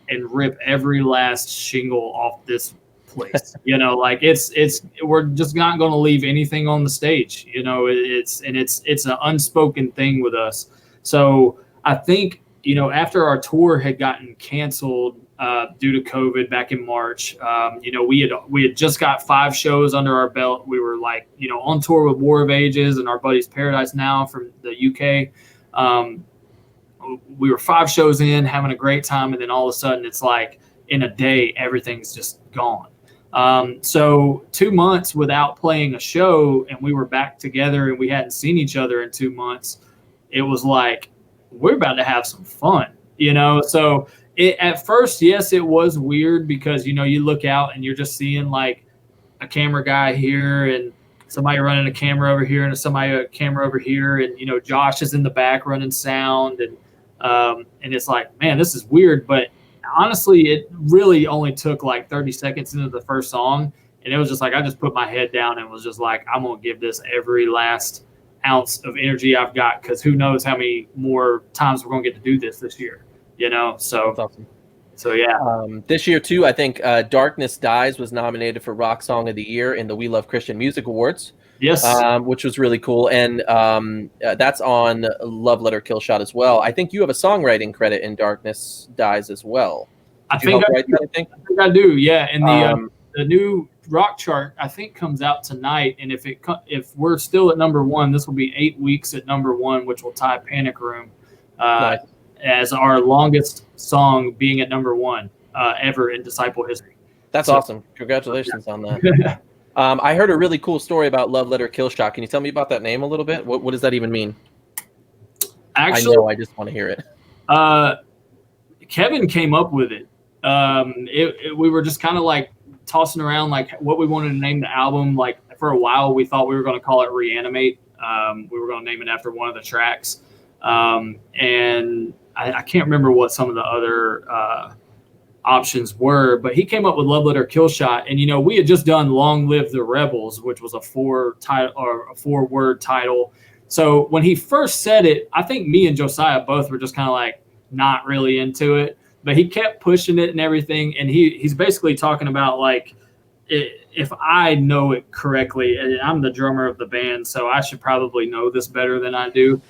and rip every last shingle off this place. Like it's we're just not going to leave anything on the stage. It's an unspoken thing with us. So I think after our tour had gotten canceled due to COVID back in March, we had just got 5 shows under our belt. We were like on tour with War of Ages and our buddies Paradise Now from the UK. We were 5 shows in, having a great time, and then all of a sudden it's like in a day everything's just gone. So 2 months without playing a show, and we were back together and we hadn't seen each other in 2 months. It was like, we're about to have some fun, So at first, yes, it was weird because, you look out and you're just seeing like a camera guy here and somebody running a camera over here and somebody a camera over here. And, Josh is in the back running sound. And it's like, man, this is weird. But honestly, it really only took like 30 seconds into the first song. And it was just like, I just put my head down and was just like, I'm going to give this every last ounce of energy I've got, because who knows how many more times we're going to get to do this year, So That's awesome. So yeah, this year too, I think "Darkness Dies" was nominated for Rock Song of the Year in the We Love Christian Music Awards. Yes, which was really cool, and that's on Love Letter Kill Shot as well. I think you have a songwriting credit in "Darkness Dies" as well. I think I do. Yeah, and the new rock chart I think comes out tonight, and if we're still at number 1, this will be 8 weeks at number 1, which will tie Panic Room nice. as our longest song being at number 1 ever in Disciple history. That's awesome. Congratulations on that. I heard a really cool story about Love Letter Kill Shot. Can you tell me about that name a little bit? What does that even mean? Actually, I just want to hear it. Kevin came up with it. We were just kind of like tossing around like what we wanted to name the album. Like for a while, we thought we were going to call it Reanimate. We were going to name it after one of the tracks. And I can't remember what some of the other options were, but he came up with Love Letter Kill Shot. And, we had just done Long Live the Rebels, which was a 4-word title. So when he first said it, I think me and Josiah both were just kind of like not really into it, but he kept pushing it and everything. And he's basically talking about like, if I know it correctly, and I'm the drummer of the band, so I should probably know this better than I do.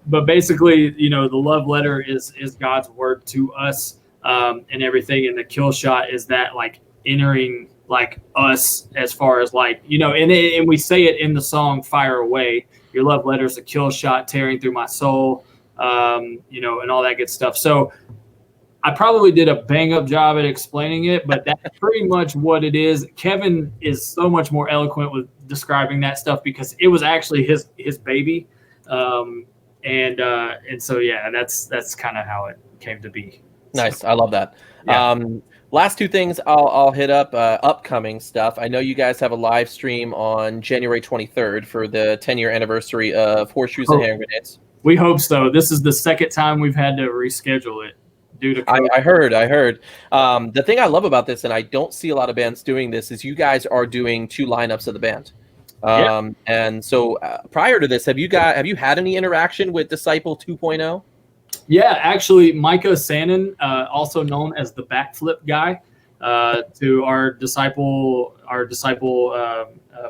But basically, the love letter is God's word to us, and everything. And the kill shot is that like entering like us as far as like, and we say it in the song Fire Away. Your love letter is a kill shot tearing through my soul, and all that good stuff. So I probably did a bang up job at explaining it, but that's pretty much what it is. Kevin is so much more eloquent with describing that stuff because it was actually his baby. And so, yeah, that's kind of how it came to be. Nice. So, I love that. Yeah. Last 2 things I'll hit up, upcoming stuff. I know you guys have a live stream on January 23rd for the 10-year anniversary of Horseshoes and Hand Grenades. We hope so. This is the second time we've had to reschedule it due to COVID. I heard. The thing I love about this, and I don't see a lot of bands doing this, is you guys are doing 2 lineups of the band. And so prior to this, have you had any interaction with Disciple 2.0? Yeah, actually, Micah Sannon, also known as the backflip guy, to our disciple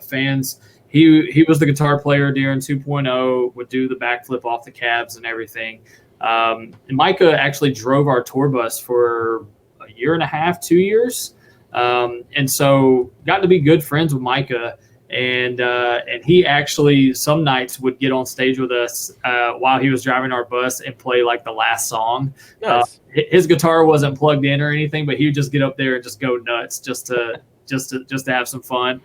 fans. He was the guitar player during 2.0, would do the backflip off the cabs and everything. And Micah actually drove our tour bus for a year and a half, 2 years. And so got to be good friends with Micah. And he actually some nights would get on stage with us while he was driving our bus and play like the last song. Nice. His guitar wasn't plugged in or anything, but he would just get up there and just go nuts just to have some fun.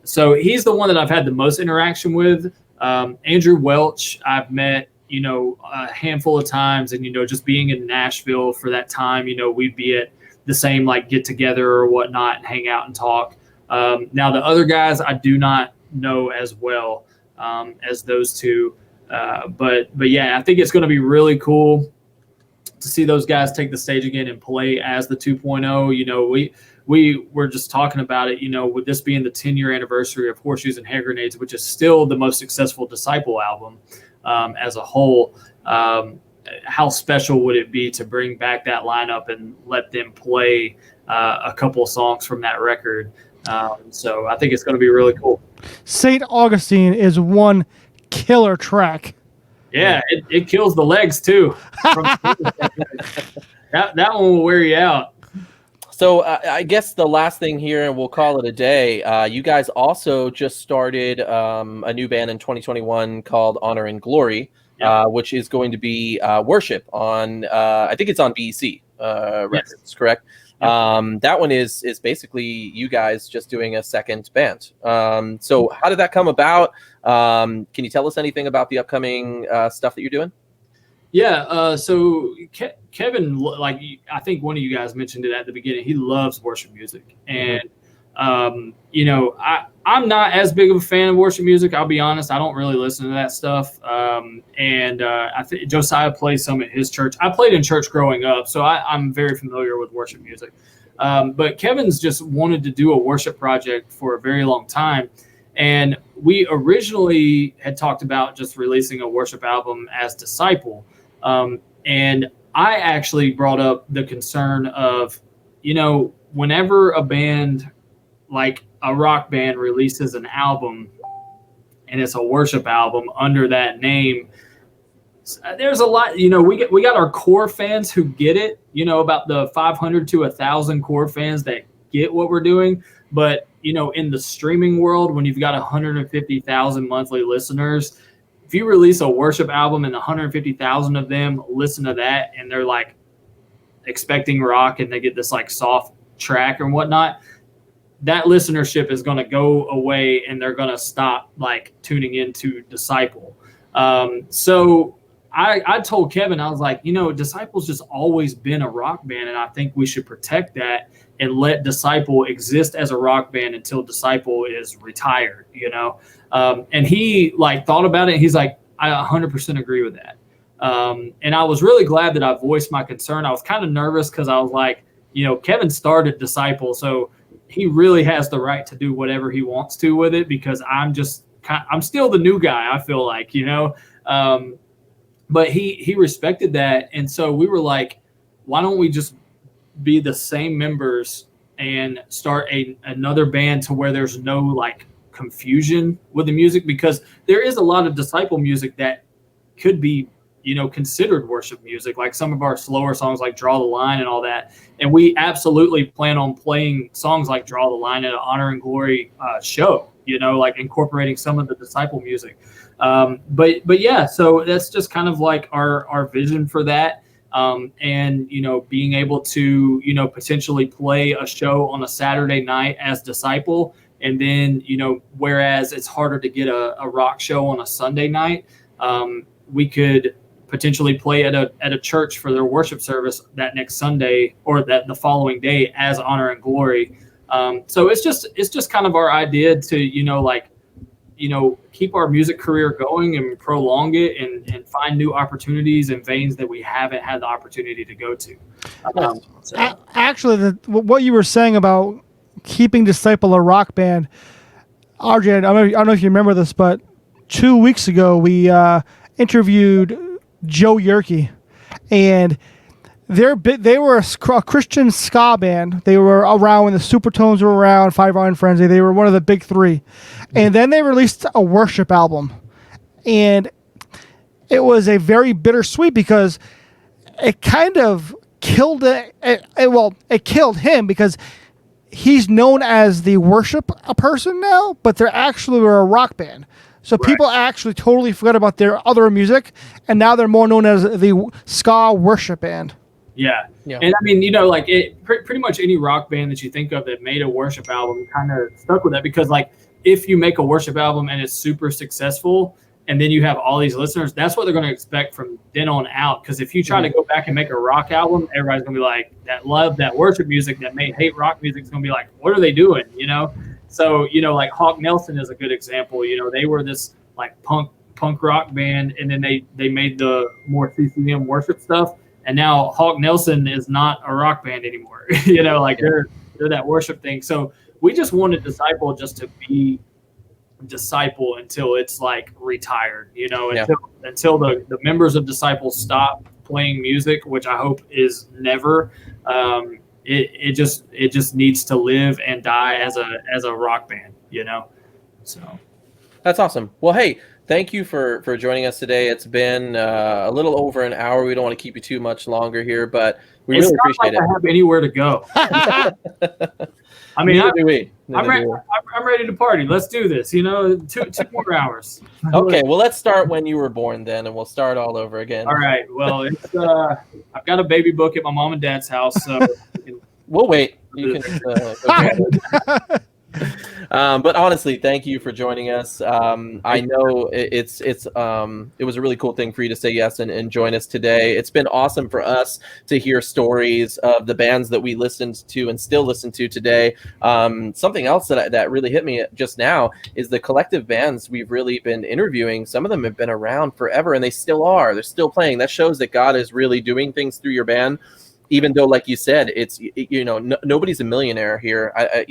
So he's the one that I've had the most interaction with. Andrew Welch, I've met, a handful of times, and, just being in Nashville for that time, we'd be at the same like get together or whatnot and hang out and talk. Now the other guys I do not know as well as those 2, but yeah, I think it's going to be really cool to see those guys take the stage again and play as the 2.0. we were just talking about it, with this being the 10-year anniversary of Horseshoes and Hand Grenades, which is still the most successful Disciple album as a whole. How special would it be to bring back that lineup and let them play a couple of songs from that record? So I think it's going to be really cool. St. Augustine is one killer track. Yeah, it kills the legs too. That one will wear you out. So I guess the last thing here, and we'll call it a day. You guys also just started a new band in 2021 called Honor and Glory, which is going to be worship on. I think it's on BEC Records, yes. Correct? Yep. That one is basically you guys just doing a second band. So how did that come about? Can you tell us anything about the upcoming stuff that you're doing? Yeah. So Kevin, like I think one of you guys mentioned it at the beginning, he loves worship music. And, I'm not as big of a fan of worship music. I'll be honest. I don't really listen to that stuff. I think Josiah plays some at his church. I played in church growing up, so I'm very familiar with worship music. But Kevin's just wanted to do a worship project for a very long time. And we originally had talked about just releasing a worship album as Disciple. And I actually brought up the concern of, whenever a band like a rock band releases an album and it's a worship album under that name, there's a lot, we got our core fans who get it, about the 500 to 1,000 core fans that get what we're doing. But, in the streaming world, when you've got 150,000 monthly listeners, if you release a worship album and 150,000 of them listen to that and they're like expecting rock and they get this like soft track and whatnot, that listenership is going to go away and they're going to stop like tuning into Disciple. So I told Kevin, I was like, Disciple's just always been a rock band, and I think we should protect that and let Disciple exist as a rock band until Disciple is retired, and he like thought about it. And he's like, I 100% agree with that. And I was really glad that I voiced my concern. I was kind of nervous because I was like, Kevin started Disciple, so he really has the right to do whatever he wants to with it, because I'm still the new guy, I feel like, but he respected that. And so we were like, why don't we just be the same members and start another band to where there's no like confusion with the music, because there is a lot of Disciple music that could be, considered worship music, like some of our slower songs like Draw the Line and all that. And we absolutely plan on playing songs like Draw the Line at an Honor and Glory show, like incorporating some of the Disciple music. But yeah, so that's just kind of like our vision for that. And, being able to, potentially play a show on a Saturday night as Disciple. And then, whereas it's harder to get a rock show on a Sunday night, we could potentially play at a church for their worship service that next Sunday or the following day as Honor and Glory. So it's just kind of our idea to, keep our music career going and prolong it and find new opportunities and veins that we haven't had the opportunity to go to. Actually, what you were saying about keeping Disciple a rock band, RJ, I don't know if you remember this, but 2 weeks ago we interviewed Joe Yerke, and they were a Christian ska band. They were around when the Supertones were around, Five Iron Frenzy. They were one of the big three. And then they released a worship album. And it was a very bittersweet, because it kind of killed it. It killed him, because he's known as the worship person now, but they're actually a rock band. So right. People actually totally forgot about their other music, and now they're more known as the ska worship band. Yeah. And I mean, like pretty much any rock band that you think of that made a worship album kind of stuck with that, because like if you make a worship album and it's super successful and then you have all these listeners, that's what they're going to expect from then on out. Because if you try to go back and make a rock album, everybody's going to be like, that love that worship music that may hate rock music is going to be like, what are they doing? So, like Hawk Nelson is a good example. They were this like punk rock band, and then they made the more CCM worship stuff. And now Hawk Nelson is not a rock band anymore. They're they're that worship thing. So we just wanted Disciple just to be Disciple until it's like retired, until the members of Disciple stop playing music, which I hope is never. It just needs to live and die as a rock band, So That's awesome. Well, hey, thank you for joining us today. It's been a little over an hour. We don't want to keep you too much longer here, but we really appreciate it. I have anywhere to go. I mean, I'm ready to party. Let's do this. 2 more hours. Okay, well, let's start when you were born then, and we'll start all over again. All right. Well, it's I've got a baby book at my mom and dad's house, so we'll wait. You can go but honestly, thank you for joining us. I know it was a really cool thing for you to say yes and join us today. It's been awesome for us to hear stories of the bands that we listened to and still listen to today. Something else that really hit me just now is the collective bands we've really been interviewing. Some of them have been around forever, and they still are. They're still playing. That shows that God is really doing things through your band. Even though, like you said, it's, nobody's a millionaire here, I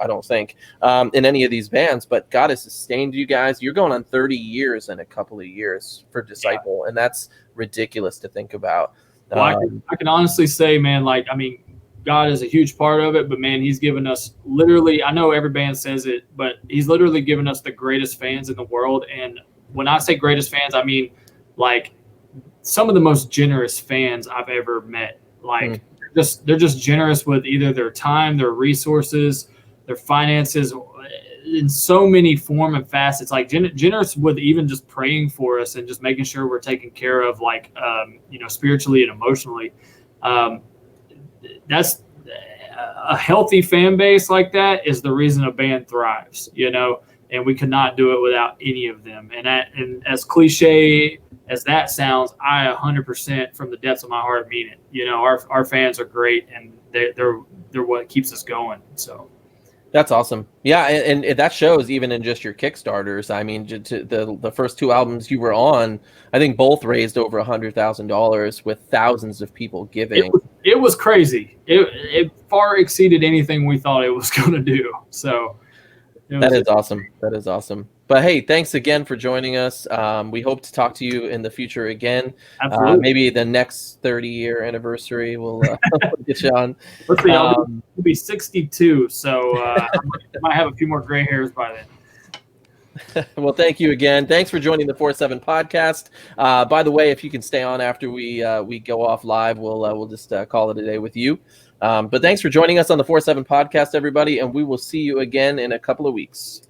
don't think, in any of these bands, but God has sustained you guys. You're going on 30 years in a couple of years for Disciple, and that's ridiculous to think about. Well, I can honestly say, man, God is a huge part of it, but man, he's given us literally, I know every band says it, but he's literally given us the greatest fans in the world. And when I say greatest fans, I mean, some of the most generous fans I've ever met. They're just generous with either their time, their resources, their finances, in so many form and facets. Generous with even just praying for us and just making sure we're taken care of, spiritually and emotionally. That's a healthy fan base like that is the reason a band thrives, and we could not do it without any of them. And as cliche as that sounds, I 100% from the depths of my heart mean it. Our fans are great, and they're what keeps us going. So that's awesome. Yeah, and that shows even in just your Kickstarters. I mean, the first 2 albums you were on, I think both raised over $100,000 with thousands of people giving. It was crazy. It far exceeded anything we thought it was going to do. So that is awesome. That is awesome. But hey, thanks again for joining us. We hope to talk to you in the future again. Absolutely. Maybe the next 30-year anniversary we'll get you on. Let's see, I'll be 62, so I might have a few more gray hairs by then. Well, thank you again. Thanks for joining the 4-7 podcast. By the way, if you can stay on after we go off live, we'll just call it a day with you. But thanks for joining us on the 4-7 podcast, everybody, and we will see you again in a couple of weeks.